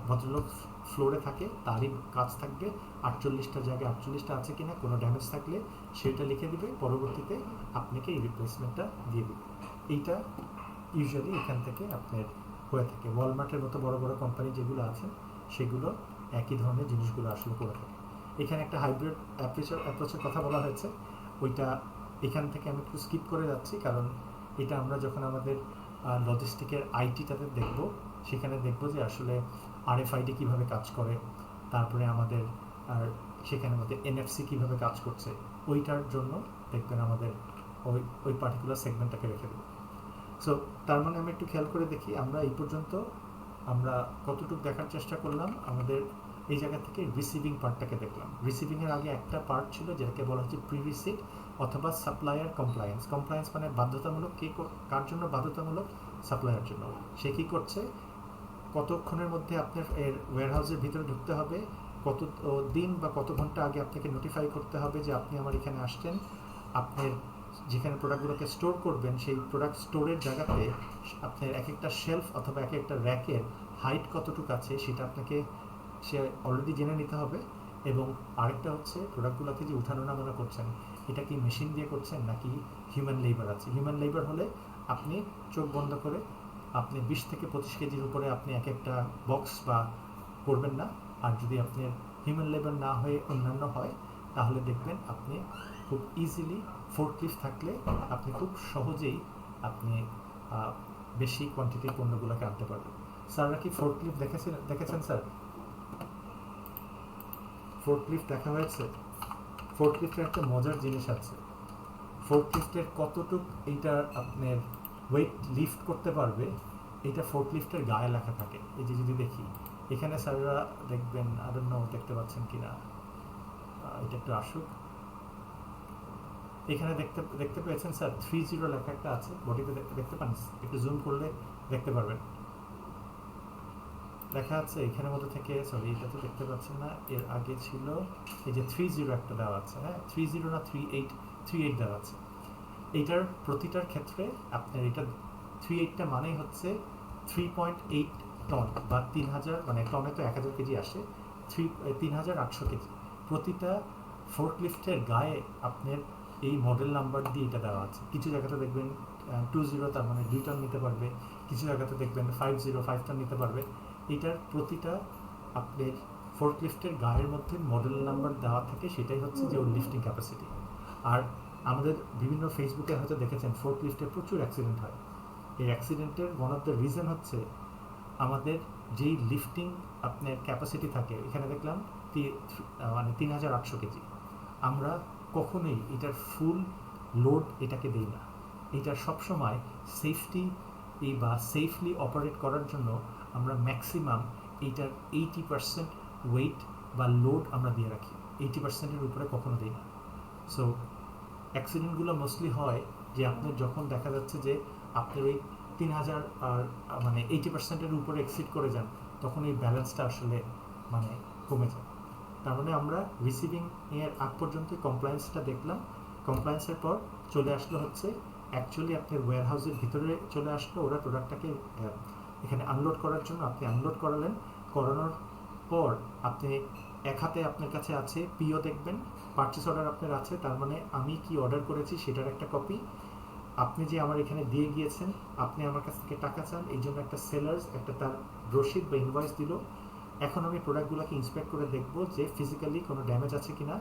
ভদ্রলোক ফ্লোরে থাকে তারই কাজ থাকবে, 48টা জায়গায় 48টা আছে কিনা, কোনো ড্যামেজ থাকলে সেটা লিখে দিবে, পরবর্তীতে আপনাকে এই রিপ্লেসমেন্টটা দিয়ে দিবে। এইটা ইউজুয়ালি এখান থেকে আপনার হয়ে থাকে। ওয়ালমার্টের মতো বড় বড় কোম্পানি যেগুলো আছে সেগুলো একই ধরনের জিনিসগুলো আসলে করে থাকে। এখানে একটা হাইব্রিড অ্যাপ্রোচের কথা বলা হয়েছে, ওইটা এখান থেকে আমি একটু স্কিপ করে যাচ্ছি, কারণ এটা আমরা যখন আমাদের লজিস্টিকের আইটিটাতে দেখব, সেখানে দেখব যে আসলে RFID কীভাবে কাজ করে, তারপরে আমাদের আর সেখানে আমাদের NFC কীভাবে কাজ করছে, ওইটার জন্য দেখবেন আমাদের ওই পার্টিকুলার সেগমেন্টটাকে রেখে দেবো। সো তার মানে আমি একটু খেয়াল করে দেখি আমরা এই পর্যন্ত আমরা কতটুকু দেখার চেষ্টা করলাম। আমাদের এই জায়গা থেকে রিসিভিং পার্টটাকে দেখলাম। রিসিভিংয়ের আগে একটা পার্ট ছিল যেটাকে বলা হচ্ছে প্রি রিসিভ অথবা সাপ্লায়ার কমপ্লায়েন্স। কমপ্লায়েন্স মানে বাধ্যতামূলক, কার জন্য বাধ্যতামূলক? সাপ্লায়ার জন্য। সে কী করছে, কতক্ষণের মধ্যে আপনার ওয়্যারহাউসের ভিতরে ঢুকতে হবে, কত দিন বা কত ঘন্টা আগে আপনাকে নোটিফাই করতে হবে যে আপনি আমার এখানে আসছেন। আপনার যেখানে প্রোডাক্টগুলোকে স্টোর করবেন, সেই প্রোডাক্ট স্টোরের জায়গাতে আপনার এক একটা শেলফ অথবা এক একটা র্যাকের হাইট কতটুকু আছে সেটা আপনাকে সে অলরেডি জেনে নিতে হবে। এবং আরেকটা হচ্ছে প্রোডাক্টগুলোকে যে উঠানো নামানো করছেন, এটা কি মেশিন দিয়ে করছেন নাকি হিউম্যান লেবার আছে। হিউম্যান লেবার হলে আপনি চোখ বন্ধ করে আপনি 20 থেকে 25 কেজির উপরে আপনি এক একটা বক্স বা করবেন না। আর যদি আপনার হিউম্যান লেবার না হয়ে অন্যান্য হয়, তাহলে দেখবেন আপনি খুব ইজিলি ফোর্কলিফট থাকলে আপনি খুব সহজেই আপনি বেশি কোয়ান্টিটির পণ্যগুলোকে আনতে পারবেন। স্যাররা কি ফোর্কলিফট দেখেছেন স্যার? ফোর্কলিফট দেখা হয়েছে? ফোর্কলিফটের একটা মজার জিনিস আছে। ফোর্কলিফটের কতটুক এইটা আপনার ওয়েট লিফট করতে পারবে, এটা ফোর্কলিফটের গায়ে লেখা থাকে। এই যে যদি দেখি এখানে স্যাররা দেখবেন, I don't know দেখতে পাচ্ছেন কিনা, এটা একটু আসুক। এখানে দেখতে পেয়েছেন স্যার 30 লেখা একটা আছে বডিতে, দেখতে পান? একটু জুম করলে দেখতে পারবেন, লেখা আছে এখানের মধ্যে থেকে। সরি, এটা তো দেখতে পাচ্ছেন না, এর আগে ছিল এই যে 30 একটা দেওয়া আছে। হ্যাঁ, 30 না 38 দেওয়া আছে। এইটার প্রতিটার ক্ষেত্রে আপনার এটা 38টা মানেই হচ্ছে 3.8 টন বা 3000, মানে টনে তো 1000 কেজি আসে, 3800 কেজি। প্রতিটা ফোর্কলিফটের গায়ে আপনার এই মডেল নাম্বার দিয়ে এটা দেওয়া আছে। কিছু জায়গাতে দেখবেন 20, তার মানে 2 টন নিতে পারবে। কিছু জায়গাতে দেখবেন 5 টন নিতে পারবে। এটার প্রতিটা আপনার ফোর্কলিফটের গায়ের মধ্যে মডেল নাম্বার দেওয়া থাকে, সেটাই হচ্ছে যে ওর লিফটিং ক্যাপাসিটি। আর আমাদের বিভিন্ন ফেসবুকে হয়তো দেখেছেন ফোর্কলিফটে প্রচুর অ্যাক্সিডেন্ট হয়। এই অ্যাক্সিডেন্টের ওয়ান অফ দ্য রিজন হচ্ছে আমাদের যেই লিফটিং আপনার ক্যাপাসিটি থাকে, এখানে দেখলাম মানে 3800 কেজি। আমরা কখনোই এটার ফুল লোড এটাকে দিই না। এটার সবসময় সেফটি বা সেফলি অপারেট করার জন্য আমরা ম্যাক্সিমাম এইটার 80% ওয়েট বা লোড আমরা দিয়ে রাখি, 80%-এর উপরে কখনো দিই না। সো অ্যাক্সিডেন্টগুলো মোস্টলি হয় যে আপনার যখন দেখা যাচ্ছে যে আপনার ওই 3000 আর মানে 80%-এর উপরে এক্সিড করে যান, তখন এই ব্যালেন্সটা আসলে মানে কমে যায়। তার মানে আমরা রিসিভিং এর আগ পর্যন্ত কমপ্লায়েন্সটা দেখলাম, কমপ্লায়েন্সের পর চলে আসলো হচ্ছে অ্যাকচুয়ালি আপনার ওয়্যার হাউসের ভিতরে চলে আসলো ওরা প্রোডাক্টটাকে এখানে আনলোড করার জন্য। আপনি আনলোড করালেন, করানোর পর আপনি এক হাতে আপনার কাছে আছে পিও দেখবেন, পারচেস অর্ডার আপনার আছে, তার মানে আমি কি অর্ডার করেছি সেটার একটা কপি। আপনি যে আমার এখানে দিয়ে গিয়েছেন, আপনি আমার কাছ থেকে টাকা চান, এই জন্য একটা সেলার্স একটা তার রসিদ বা ইনভয়েস দিল। এখন আমি প্রোডাক্টগুলোকে ইন্সপেক্ট করে দেখব যে ফিজিক্যালি কোনো ড্যামেজ আছে কিনা।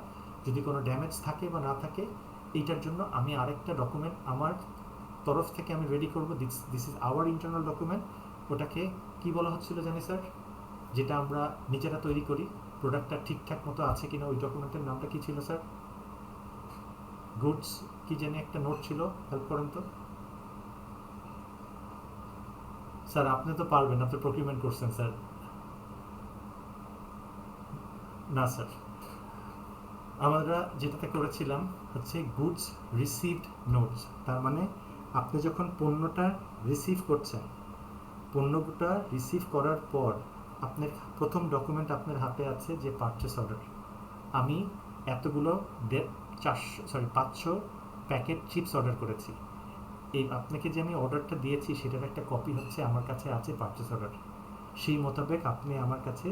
যদি কোনো ড্যামেজ থাকে বা না থাকে, এইটার জন্য আমি আরেকটা ডকুমেন্ট আমার তরফ থেকে আমি রেডি করব। This is our internal document. ওটাকে কি বলা হচ্ছিল জানি স্যার, যেটা আমরা নিজেরা তৈরি করি, প্রোডাক্টটা ঠিকঠাক মতো আছে কিনা, ওই ডকুমেন্টের নামটা কি ছিল স্যার? গুডস কি জানি একটা নোট ছিল, হেল্প করেন তো স্যার। আপনি তো পারবেন, আপনি প্রকিউরমেন্ট করছেন স্যার। না স্যার, আমরা যেটাতে করেছিলাম হচ্ছে গুডস রিসিভড নোটস। তার মানে আপনি যখন পণ্যটা রিসিভ করছেন, পণ্যটা রিসিভ করার পর আপনার প্রথম ডকুমেন্ট আপনার হাতে আছে যে পারচেস অর্ডার। আমি এতগুলো 500 প্যাকেট চিপস অর্ডার করেছি। এই আপনাকে যে আমি অর্ডারটা দিয়েছি সেটার একটা কপি হচ্ছে আমার কাছে আছে পারচেস অর্ডার। সেই মোতাবেক আপনি আমার কাছে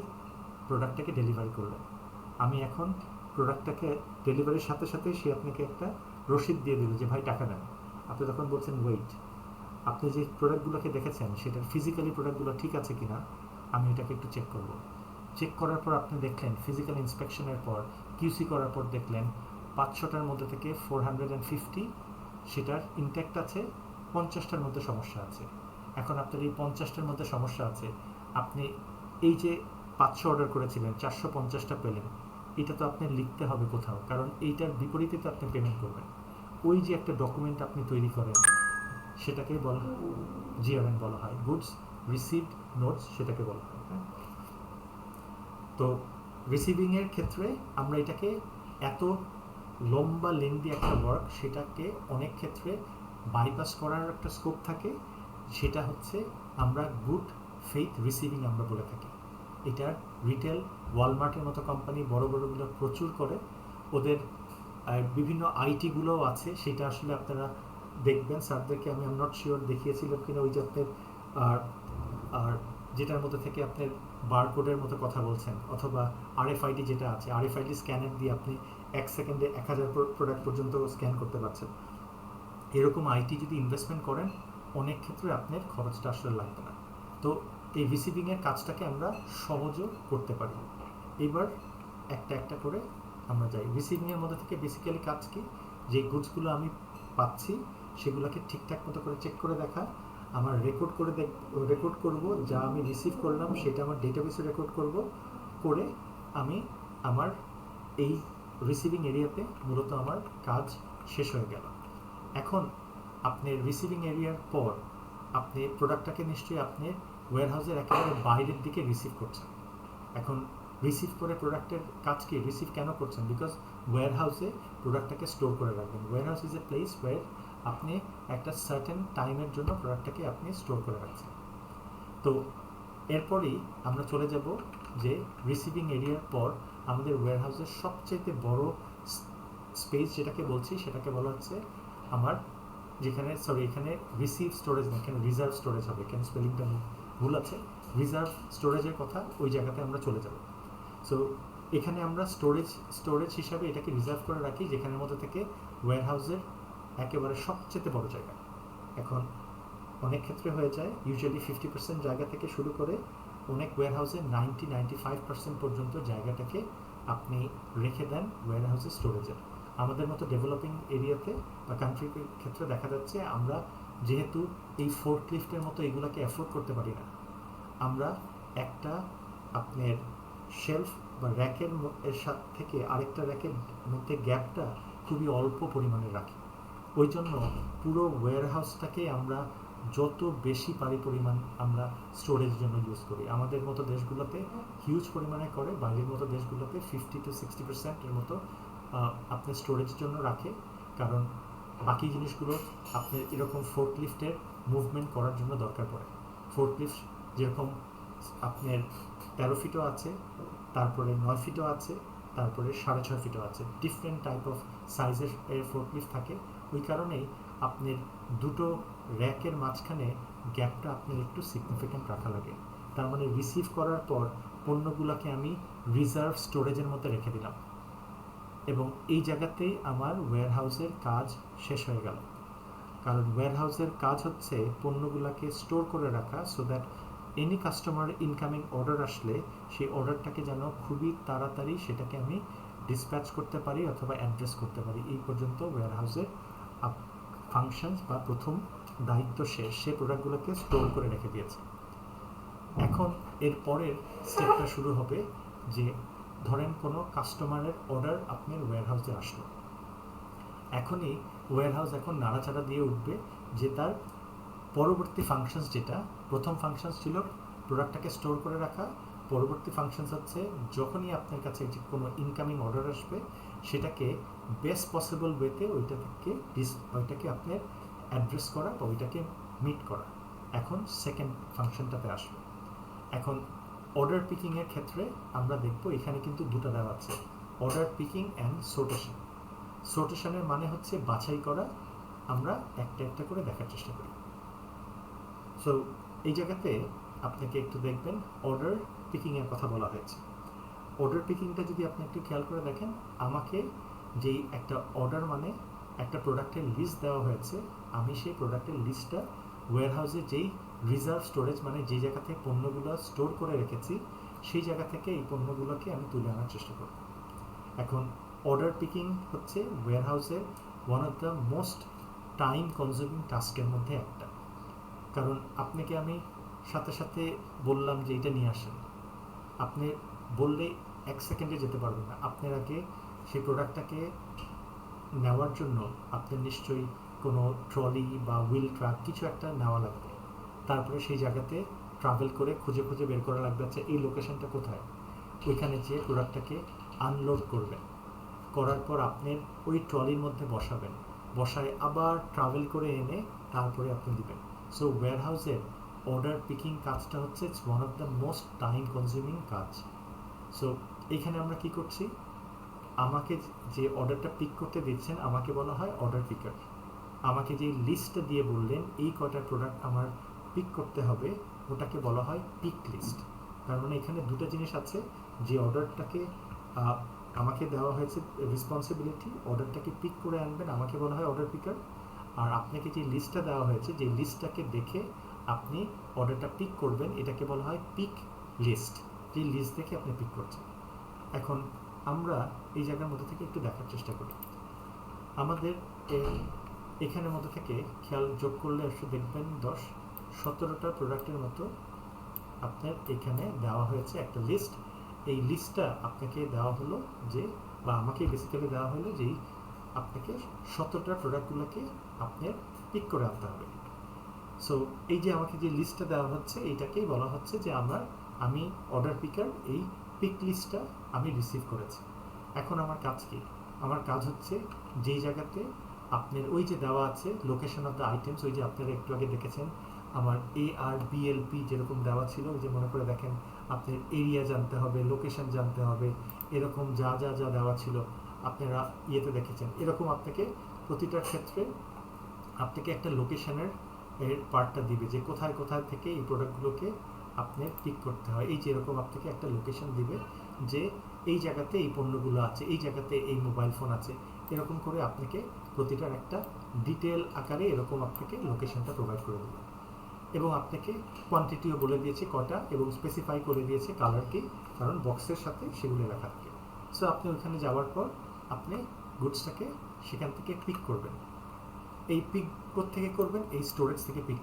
প্রোডাক্টটাকে ডেলিভারি করলেন। আমি এখন প্রোডাক্টটাকে ডেলিভারির সাথে সাথে সে আপনাকে একটা রসিদ দিয়ে দিল যে ভাই টাকা দেন। আপনি তখন বলছেন ওয়েট, আপনি যে প্রোডাক্টগুলোকে দেখেছেন সেটার ফিজিক্যালি প্রোডাক্টগুলো ঠিক আছে কিনা আমি এটাকে একটু চেক করব। চেক করার পর আপনি দেখলেন ফিজিক্যাল ইন্সপেকশনের পর, কিউসি করার পর দেখলেন 500টার মধ্যে থেকে 450 সেটার ইনট্যাক্ট আছে, 50টার মধ্যে সমস্যা আছে। এখন আপনার এই 50টার মধ্যে সমস্যা আছে, আপনি এই যে 500 অর্ডার করেছিলেন 450টা পেলেন, এটা তো আপনার লিখতে হবে কোথাও, কারণ এইটার বিপরীতে তো আপনি পেমেন্ট করবেন। ওই যে একটা ডকুমেন্ট আপনি তৈরি করেন সেটাকেই বলা জিআরএন বলা হয়, গুডস রিসিভড নোটস সেটাকে বলা হয়। তো রিসিভিংয়ের ক্ষেত্রে আমরা এটাকে এত লম্বা লেন্দি একটা ওয়ার্ক, সেটাকে অনেক ক্ষেত্রে বাইপাস করার একটা স্কোপ থাকে। সেটা হচ্ছে আমরা গুড ফেইথ রিসিভিং আমরা বলে থাকি। এটা রিটেল ওয়ালমার্টের মতো কোম্পানি বড় বড়গুলো প্রচুর করে, ওদের বিভিন্ন আইটিগুলোও আছে। সেটা আসলে আপনারা দেখবেন, স্যারদেরকে আমি নট শিওর দেখিয়েছিলাম কিনা, ওই যে আপনার আর আর যেটার মধ্যে থেকে আপনার বারকোডের মতো কথা বলছেন, অথবা আরএফআইডি যেটা আছে, আরএফআইডি স্ক্যানার দিয়ে আপনি 1 সেকেন্ডে 1000 প্রোডাক্ট পর্যন্ত স্ক্যান করতে পারছেন। এরকম আইটি যদি ইনভেস্টমেন্ট করেন, অনেক ক্ষেত্রে আপনার খরচটা আসলে লাগবে না। তো এই রিসিভিংয়ের কাজটাকে আমরা সহজও করতে পারি। এবার একটা একটা করে আমরা যাই। রিসিভিংয়ের মধ্যে থেকে বেসিক্যালি কাজ কি, যে গুডসগুলো আমি পাচ্ছি সেগুলোকে ঠিকঠাক মতো করে চেক করে দেখা, আমার রেকর্ড করব যা আমি রিসিভ করলাম সেটা আমার ডেটাবেসে রেকর্ড করব, করে আমি আমার এই রিসিভিং এরিয়াতে মূলত আমার কাজ শেষ হয়ে গেল। এখন আপনি রিসিভিং এরিয়ার পর আপনি প্রোডাক্টটাকে নিশ্চয়ই আপনি ওয়্যারহাউসের একেবারে বাইরের দিকে রিসিভ করছেন। এখন রিসিভ করে প্রোডাক্টের কাজ কি, রিসিভ কেন করছেন? বিকজ ওয়্যারহাউসে প্রোডাক্টটাকে স্টোর করে রাখবেন। Warehouse is a place where আপনি একটা সার্টেন টাইমের জন্য প্রোডাক্টটাকে আপনি স্টোর করে রাখছেন। তো এরপরেই আমরা চলে যাব যে রিসিভিং এরিয়ার পর আমাদের ওয়্যারহাউসের সবচেয়ে বড় স্পেস যেটাকে বলছি সেটাকে বলা হচ্ছে আমার, যেখানে এখানে রিসিভ স্টোরেজ না, এখানে রিজার্ভ স্টোরেজ হবে। এখানে স্পেলিংটা ভুল আছে, রিজার্ভ স্টোরেজের কথা ওই জায়গাতে আমরা চলে যাব। সো এখানে আমরা স্টোরেজ হিসাবে এটাকে রিজার্ভ করে রাখি, যেখানের মধ্যে থেকে ওয়্যারহাউসের একেবারে সবচেয়ে বড় জায়গা। এখন অনেক ক্ষেত্রে হয়ে যায় ইউজুয়ালি 50% জায়গা থেকে শুরু করে অনেক ওয়্যারহাউসে 90-95% পর্যন্ত জায়গাটাকে আপনি রেখে দেন ওয়্যারহাউসের স্টোরেজের। আমাদের মতো ডেভেলপিং এরিয়াতে বা কান্ট্রির ক্ষেত্রে দেখা যাচ্ছে আমরা যেহেতু এই ফোর্কলিফটের মতো এগুলোকে অ্যাফোর্ড করতে পারি না, আমরা একটা আপনার শেলফ বা র্যাকের থেকে আরেকটা র্যাকের মধ্যে গ্যাপটা খুবই অল্প পরিমাণে রাখি। ওই জন্য পুরো ওয়্যারহাউসটাকে আমরা যত বেশি পারি পরিমাণ আমরা স্টোরেজের জন্য ইউজ করি। আমাদের মতো দেশগুলোতে হিউজ পরিমাণে করে, বাইরের মতো দেশগুলোতে 50-60% মতো আপনি স্টোরেজের জন্য রাখে, কারণ বাকি জিনিসগুলো আপনার এরকম ফোর্কলিফটের মুভমেন্ট করার জন্য দরকার পড়ে। ফোর্কলিফট যেরকম আপনার 13 ফিটও আছে, তারপরে 9 ফিটও আছে, তারপরে 6.5 ফিটও আছে, ডিফারেন্ট টাইপ অফ সাইজের ফোর্কলিফট থাকে। ওই কারণেই আপনার দুটো র্যাকের মাঝখানে গ্যাপটা আপনার একটু সিগনিফিক্যান্ট রাখা লাগে। তার মানে রিসিভ করার পর পণ্যগুলোকে আমি রিজার্ভ স্টোরেজের মধ্যে রেখে দিলাম, এবং এই জায়গাতেই আমার ওয়্যারহাউসের কাজ শেষ হয়ে গেল। কারণ ওয়্যারহাউসের কাজ হচ্ছে পণ্যগুলোকে স্টোর করে রাখা, so that any customer incoming order আসলে সেই অর্ডারটাকে যেন খুবই তাড়াতাড়ি সেটাকে আমি ডিসপ্যাচ করতে পারি অথবা অ্যাড্রেস করতে পারি। এই পর্যন্ত ওয়্যারহাউসের ফাংশনস বা প্রথম দায়িত্ব শেষ, সে প্রোডাক্টগুলোকে স্টোর করে রেখে দিয়েছে। এখন এর পরের স্টেপটা শুরু হবে যে ধরেন কোনো কাস্টমারের অর্ডার আপনার ওয়্যারহাউসে আসলো, এখনই ওয়্যারহাউস এখন নাড়াচাড়া দিয়ে উঠবে যে তার পরবর্তী ফাংশনস, যেটা প্রথম ফাংশনস ছিল প্রোডাক্টটাকে স্টোর করে রাখা, পরবর্তী ফাংশনস হচ্ছে যখনই আপনার কাছে যে কোনো ইনকামিং অর্ডার আসবে সেটাকে বেস্ট পসিবল ওয়েতে ওইটাকে আপনার অ্যাড্রেস করা বা ওইটাকে মিট করা। এখন সেকেন্ড ফাংশনটাতে আসবে। এখন অর্ডার পিকিংয়ের ক্ষেত্রে আমরা দেখব এখানে কিন্তু দুটো দেওয়া আছে, অর্ডার পিকিং অ্যান্ড সোর্টেশন। সোর্টেশনের মানে হচ্ছে বাছাই করা, আমরা একটা একটা করে দেখার চেষ্টা করি। সো এই জায়গাতে আপনাকে একটু দেখবেন অর্ডার পিকিংয়ের কথা বলা হয়েছে। অর্ডার পিকিংটা যদি আপনি একটু খেয়াল করে দেখেন, আমাকে যেই একটা অর্ডার মানে একটা প্রোডাক্টের লিস্ট দেওয়া হয়েছে, আমি সেই প্রোডাক্টের লিস্টটা ওয়্যারহাউসে যেই রিজার্ভ স্টোরেজ মানে যেই জায়গা থেকে পণ্যগুলো স্টোর করে রেখেছি সেই জায়গা থেকে এই পণ্যগুলোকে আমি তুলে আনার চেষ্টা করব। এখন অর্ডার পিকিং হচ্ছে ওয়্যারহাউসের one of the most time consuming টাস্কের মধ্যে একটা। কারণ আপনাকে আমি সাথে সাথে বললাম যে এটা নিয়ে আসেন, আপনি বললে 1 সেকেন্ডে যেতে পারবেন না। আপনার আগে সেই প্রোডাক্টটাকে নেওয়ার জন্য আপনার নিশ্চয়ই কোনো ট্রলি বা হুইল ট্রাক কিছু একটা নেওয়া লাগবে, তারপরে সেই জায়গাতে ট্রাভেল করে খুঁজে খুঁজে বের করা লাগবে আচ্ছা এই লোকেশনটা কোথায়, ওইখানে যেয়ে প্রোডাক্টটাকে আনলোড করবেন, করার পর আপনি ওই ট্রলির মধ্যে বসাবেন, বসায় আবার ট্রাভেল করে এনে তারপরে আপনি দিবেন। সো ওয়্যারহাউসের অর্ডার পিকিং কাজটা হচ্ছে it's one of the most time consuming কাজ। সো এইখানে আমরা কি করছি, আমাকে যে অর্ডারটা পিক করতে দিচ্ছেন আমাকে বলা হয় অর্ডার পিকার। আমাকে যে লিস্টটা দিয়ে বললেন এই কটা প্রোডাক্ট আমার পিক করতে হবে ওটাকে বলা হয় পিক লিস্ট। তার মানে এখানে দুটো জিনিস আছে, যে অর্ডারটাকে আমাকে দেওয়া হয়েছে রেসপন্সিবিলিটি অর্ডারটাকে পিক করে আনবেন, আমাকে বলা হয় অর্ডার পিকার। আর আপনাকে যে লিস্টটা দেওয়া হয়েছে যে লিস্টটাকে দেখে আপনি অর্ডারটা পিক করবেন এটাকে বলা হয় পিক লিস্ট, যে লিস্ট দেখে আপনি পিক করছেন। এখন আমরা এই জায়গার মধ্যে থেকে একটু দেখার চেষ্টা করি, আমাদের এখানের মধ্যে থেকে খেয়াল যোগ করলে এসে দেখবেন 10-17টা প্রোডাক্টের মতো আপনার এখানে দেওয়া হয়েছে একটা লিস্ট। এই লিস্টটা আপনাকে দেওয়া হলো যে, বা আমাকে বেসিক্যালি দেওয়া হলো যেই আপনাকে 17টা প্রোডাক্টগুলোকে আপনার পিক করে আনতে হবে। সো এই যে আমাকে যে লিস্টটা দেওয়া হচ্ছে এইটাকেই বলা হচ্ছে যে আমি অর্ডার পিকার, এই পিক লিস্টটা আমি রিসিভ করেছি। এখন আমার কাজ কি, আমার কাজ হচ্ছে যেই জায়গাতে আপনার ওই যে দেওয়া আছে লোকেশন অফ দ্য আইটেমস, ওই যে আপনারা একটু আগে দেখেছেন আমার ARBLP যেরকম দেওয়া ছিল, ওই যে মনে করে দেখেন আপনার এরিয়া জানতে হবে, লোকেশন জানতে হবে, এরকম যা যা যা দেওয়া ছিল আপনারা ইয়েতে দেখেছেন। এরকম আপনাকে প্রতিটার ক্ষেত্রে আপনাকে একটা লোকেশনের পার্টটা দিবে যে কোথায় কোথায় থেকে এই প্রোডাক্টগুলোকে আপনার পিক করতে হয়। এই যে এরকম আপনাকে একটা লোকেশন দিবে যে এই জায়গাতে এই পণ্যগুলো আছে, এই জায়গাতে এই মোবাইল ফোন আছে, এরকম করে আপনাকে প্রতিটার একটা ডিটেল আকারে এরকম আপনাকে লোকেশনটা প্রোভাইড করে দেবে। এবং আপনাকে কোয়ান্টিটিও বলে দিয়েছে কটা, এবং স্পেসিফাই করে দিয়েছে কালার কি, কারণ বক্সের সাথে সেগুলো লেখা থাকে। সো আপনি ওইখানে যাওয়ার পর আপনি গুডসটাকে সেখান থেকে পিক করবেন। এই পিক থেকে করবেন, এই স্টোরেজ থেকে পিক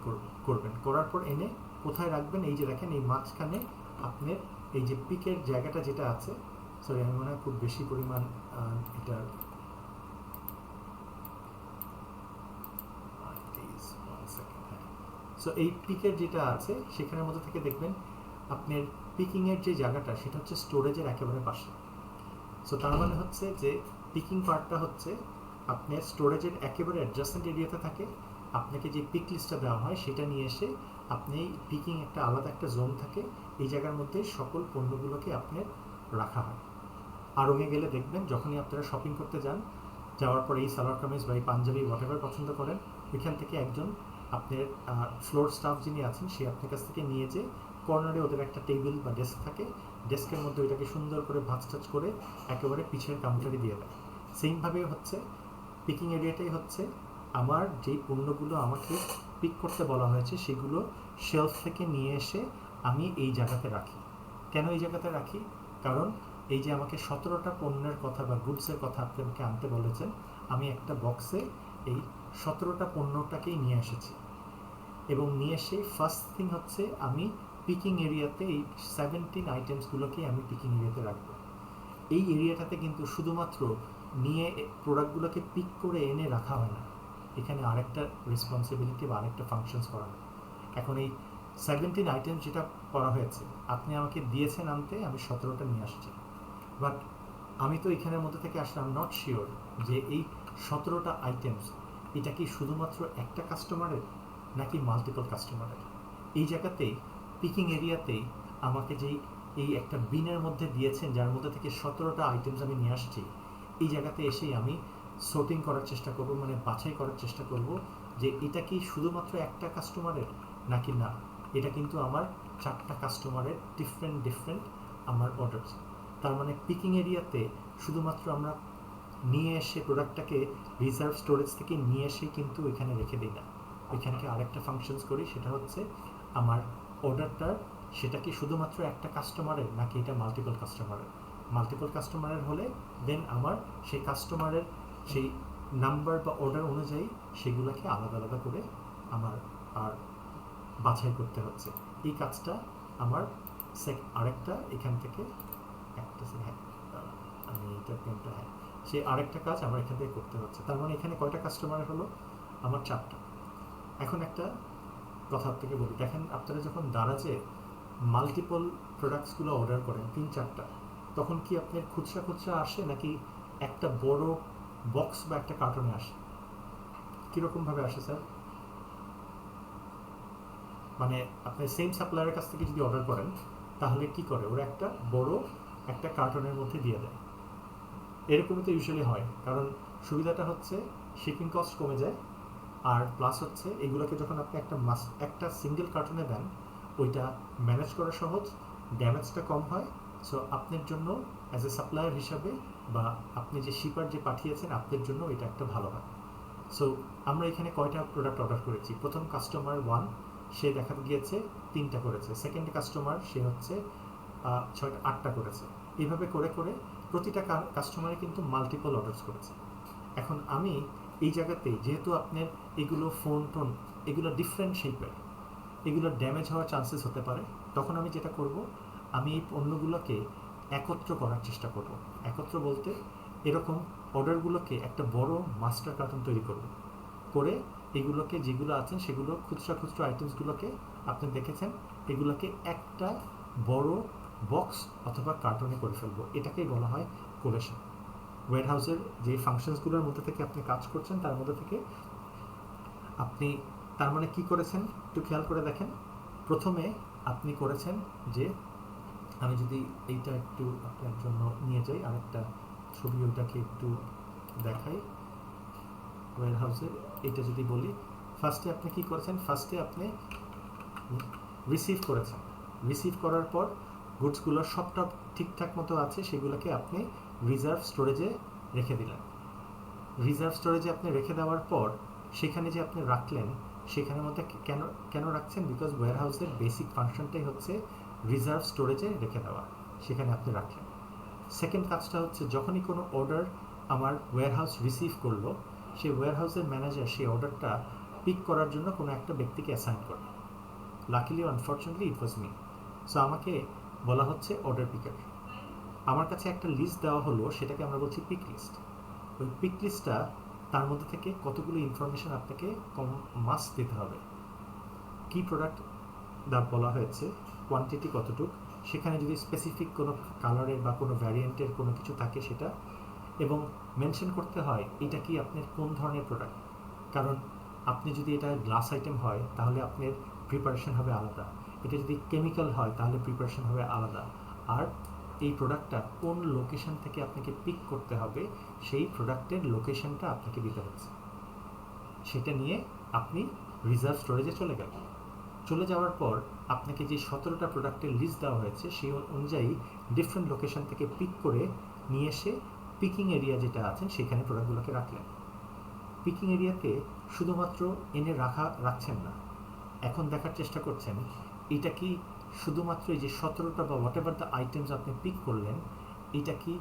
করবেন, করার পর এনে কোথায় রাখবেন, এই যে দেখেন এই মাঝখানে আপনার এই যে পিকের জায়গাটা যেটা আছে, সরি আমি মনে হয় খুব বেশি পরিমাণ এটা সো এই পিকের যেটা আছে সেখানের মধ্যে থেকে দেখবেন আপনার পিকিংয়ের যে জায়গাটা সেটা হচ্ছে স্টোরেজের একেবারে পাশে। সো তার মানে হচ্ছে যে পিকিং পার্টটা হচ্ছে আপনার স্টোরেজের একেবারে অ্যাডজাসেন্ট এরিয়াতে থাকে। আপনাকে যে পিক লিস্টটা দেওয়া হয় সেটা নিয়ে এসে আপনি পিকিং একটা আলাদা একটা জোন থাকে, এই জায়গার মধ্যে সকল পণ্যগুলোকে আপনার রাখা হয়। আড়ংয়ে গেলে দেখবেন যখনই আপনারা শপিং করতে যান, যাওয়ার পরে এই সালোয়ার কামিজ বা এই পাঞ্জাবি হোয়াটএভার পছন্দ করেন, ওইখান থেকে একজন আপনার ফ্লোর স্টাফ যিনি আছেন সে আপনার কাছ থেকে নিয়ে যে কর্নারে ওদের একটা টেবিল বা ডেস্ক থাকে, ডেস্কের মধ্যে ওইটাকে সুন্দর করে ভাঁজ টাচ করে একেবারে পিছের কাউন্টারে দিয়ে দেয়। সেমভাবে হচ্ছে পিকিং এরিয়াটাই হচ্ছে আমার যেই পণ্যগুলো আমাকে পিক করতে বলা হয়েছে সেগুলো শেলফ থেকে নিয়ে এসে আমি এই জায়গাতে রাখি। কেন এই জায়গাতে রাখি? কারণ এই যে আমাকে 17টা পণ্যের কথা বা গুডসের কথা আপনি আমাকে আনতে বলেছেন, আমি একটা বক্সে এই 17টা পণ্যটাকেই নিয়ে এসেছি এবং নিয়ে এসে ফার্স্ট থিং হচ্ছে আমি পিকিং এরিয়াতে এই 17 আইটেমসগুলোকেই আমি পিকিং এরিয়াতে রাখবো। এই এরিয়াটাতে কিন্তু শুধুমাত্র নিয়ে প্রোডাক্টগুলোকে পিক করে এনে রাখা হয় না, এখানে আরেকটা রেসপন্সিবিলিটি বা আরেকটা ফাংশনস করা হয়। এখন এই 17 আইটেম যেটা করা হয়েছে আপনি আমাকে দিয়েছেন আনতে, আমি 17টা নিয়ে আসছি, বাট আমি তো এখানের মধ্যে থেকে আসলে আই এম নট শিওর যে এই 17টা আইটেমস এটা কি শুধুমাত্র একটা কাস্টমারের নাকি মাল্টিপল কাস্টমারের। এই জায়গাতেই পিকিং এরিয়াতেই আমাকে যেই এই একটা বিনের মধ্যে দিয়েছেন যার মধ্যে থেকে 17টা আইটেমস আমি নিয়ে আসছি, এই জায়গাতে এসেই আমি sorting করার চেষ্টা করব, মানে বাছাই করার চেষ্টা করব যে এটা কি শুধুমাত্র একটা কাস্টমারের নাকি না এটা কিন্তু আমার 4টা কাস্টমারের ডিফারেন্ট আমার অর্ডার। তার মানে পিকিং এরিয়াতে শুধুমাত্র আমরা নিয়ে এসে প্রোডাক্টটাকে রিজার্ভ স্টোরেজ থেকে নিয়ে এসে কিন্তু এখানে রেখে দিই না, ওইখানকে আরেকটা ফাংশনস করি, সেটা হচ্ছে আমার অর্ডারটার সেটা কি শুধুমাত্র একটা কাস্টমারের নাকি এটা মাল্টিপল কাস্টমারের। মাল্টিপল কাস্টমারের হলে দেন আমার সেই কাস্টমারের সেই নাম্বার বা অর্ডার অনুযায়ী সেগুলোকে আলাদা আলাদা করে আমার আর বাছাই করতে হচ্ছে। এই কাজটা আমার আরেকটা এখান থেকে একটা হ্যাঁ আমি এটা পেনটা হ্যাঁ সেই আরেকটা কাজ আমার এখান থেকে করতে হচ্ছে। তার মানে এখানে কয়টা কাস্টমার হলো? আমার 4টা। এখন একটা কথা থেকে বলি, দেখেন আপনারা যখন দারাজে মাল্টিপল প্রোডাক্টসগুলো অর্ডার করেন 3-4টা, তখন কি আপনার খুচরা আসে নাকি একটা বড় বক্স বা একটা কার্টনে আসে? কীরকমভাবে আসে স্যার? মানে আপনি সেম সাপ্লায়ারের কাছ থেকে যদি অর্ডার করেন তাহলে কি করে, ওরা একটা বড় একটা কার্টনের মধ্যে দিয়ে দেয়। এরকমই তো ইউজুয়ালি হয়, কারণ সুবিধাটা হচ্ছে শিপিং কস্ট কমে যায়, আর প্লাস হচ্ছে এগুলোকে যখন আপনি একটা সিঙ্গেল কার্টনে দেন ওইটা ম্যানেজ করা সহজ, ড্যামেজটা কম হয়। সো আপনার জন্য অ্যাজ এ সাপ্লায়ার হিসাবে বা আপনি যে শিপার যে পাঠিয়েছেন আপনার জন্য এটা একটা ভালো হয়। সো আমরা এখানে কয়টা প্রোডাক্ট অর্ডার করেছি? প্রথম কাস্টমার 1 সে দেখা গিয়েছে 3টা করেছে, সেকেন্ড কাস্টমার সে হচ্ছে 6-8টা করেছে, এইভাবে করে করে প্রতিটা কাস্টমারে কিন্তু মাল্টিপল অর্ডার্স করেছে। এখন আমি এই জায়গাতেই যেহেতু আপনার এগুলো টোন এগুলো ডিফারেন্ট শেপের, এগুলো ড্যামেজ হওয়ার চান্সেস হতে পারে, তখন আমি যেটা করব আমি এই পণ্যগুলোকে একত্র করার চেষ্টা করব। একত্র বলতে এরকম অর্ডারগুলোকে একটা বড় মাস্টার কার্টন তৈরি করব, করে এগুলোকে যেগুলো আছেন সেগুলো খুচরা আইটেমসগুলোকে আপনি দেখেছেন এগুলোকে একটা বড় বক্স অথবা কার্টনে করে ফেলবো। এটাকেই বলা হয় কোলেশন। ওয়্যারহাউসের যে ফাংশনসগুলোর মধ্যে থেকে আপনি কাজ করছেন তার মধ্যে থেকে আপনি তার মানে কি করেছেন একটু খেয়াল করে দেখেন। প্রথমে আপনি করেছেন যে আমি যদি এইটা একটু আপনার জন্য নিয়ে যাই আরেকটা ছবি, ওইটাকে একটু দেখাই। ওয়্যারহাউসের এটা যদি বলি, ফার্স্টে আপনি কি করেছেন? ফার্স্টে আপনি রিসিভ করেছেন, রিসিভ করার পর গুডসগুলো সবটা ঠিকঠাক মতো আছে, সেগুলোকে আপনি রিজার্ভ স্টোরেজে রেখে দিলেন। রিজার্ভ স্টোরেজে আপনি রেখে দেওয়ার পর সেখানে যে আপনি রাখলেন সেখানের মধ্যে কেন রাখছেন? বিকজ ওয়্যারহাউসের বেসিক ফাংশনটাই হচ্ছে রিজার্ভ স্টোরেজে রেখে দেওয়া, সেখানে আপনি রাখলেন। সেকেন্ড কাজটা হচ্ছে যখনই কোনো অর্ডার আমার ওয়্যারহাউস রিসিভ করলো, সেই ওয়্যারহাউসের ম্যানেজার সেই অর্ডারটা পিক করার জন্য কোনো একটা ব্যক্তিকে অ্যাসাইন করে। লাকিলি আনফর্চুনেটলি ইট ওয়াজ মি। সো আমাকে বলা হচ্ছে অর্ডার পিকার। আমার কাছে একটা লিস্ট দেওয়া হলো, সেটাকে আমরা বলছি পিক লিস্ট। ওই পিক লিস্টটা তার মধ্যে থেকে কতগুলো ইনফরমেশন আপনাকে মাস্ট দিতে হবে। কি প্রোডাক্ট দাম বলা হয়েছে, কোয়ান্টিটি কতটুক, সেখানে যদি স্পেসিফিক কোনো কালারের বা কোনো ভ্যারিয়েন্টের কোনো কিছু থাকে সেটা, এবং মেনশন করতে হয় এটা কি আপনার কোন ধরনের প্রোডাক্ট। কারণ আপনি যদি এটা গ্লাস আইটেম হয় তাহলে আপনার প্রিপারেশন হবে আলাদা, এটা যদি কেমিক্যাল হয় তাহলে প্রিপারেশন হবে আলাদা, আর এই প্রোডাক্টটা কোন লোকেশন থেকে আপনাকে পিক করতে হবে সেই প্রোডাক্টের লোকেশনটা আপনাকে দিতে হচ্ছে। সেটা নিয়ে আপনি রিজার্ভ স্টোরেজে চলে গেলেন। চলে যাওয়ার পর আপনাকে যে 17টা প্রোডাক্টের লিস্ট দেওয়া হয়েছে সেই অনুযায়ী ডিফারেন্ট লোকেশন থেকে পিক করে নিয়ে এসে পিকিং এরিয়া যেটা আছেন সেখানে প্রোডাক্টগুলোকে রাখলেন। পিকিং এরিয়াতে শুধুমাত্র এনে রাখছেন না, এখন দেখার চেষ্টা করছেন এটা কি শুধুমাত্র এই যে 17টা বা হোয়াট এভার দ্য আইটেমস আপনি পিক করলেন এটা কি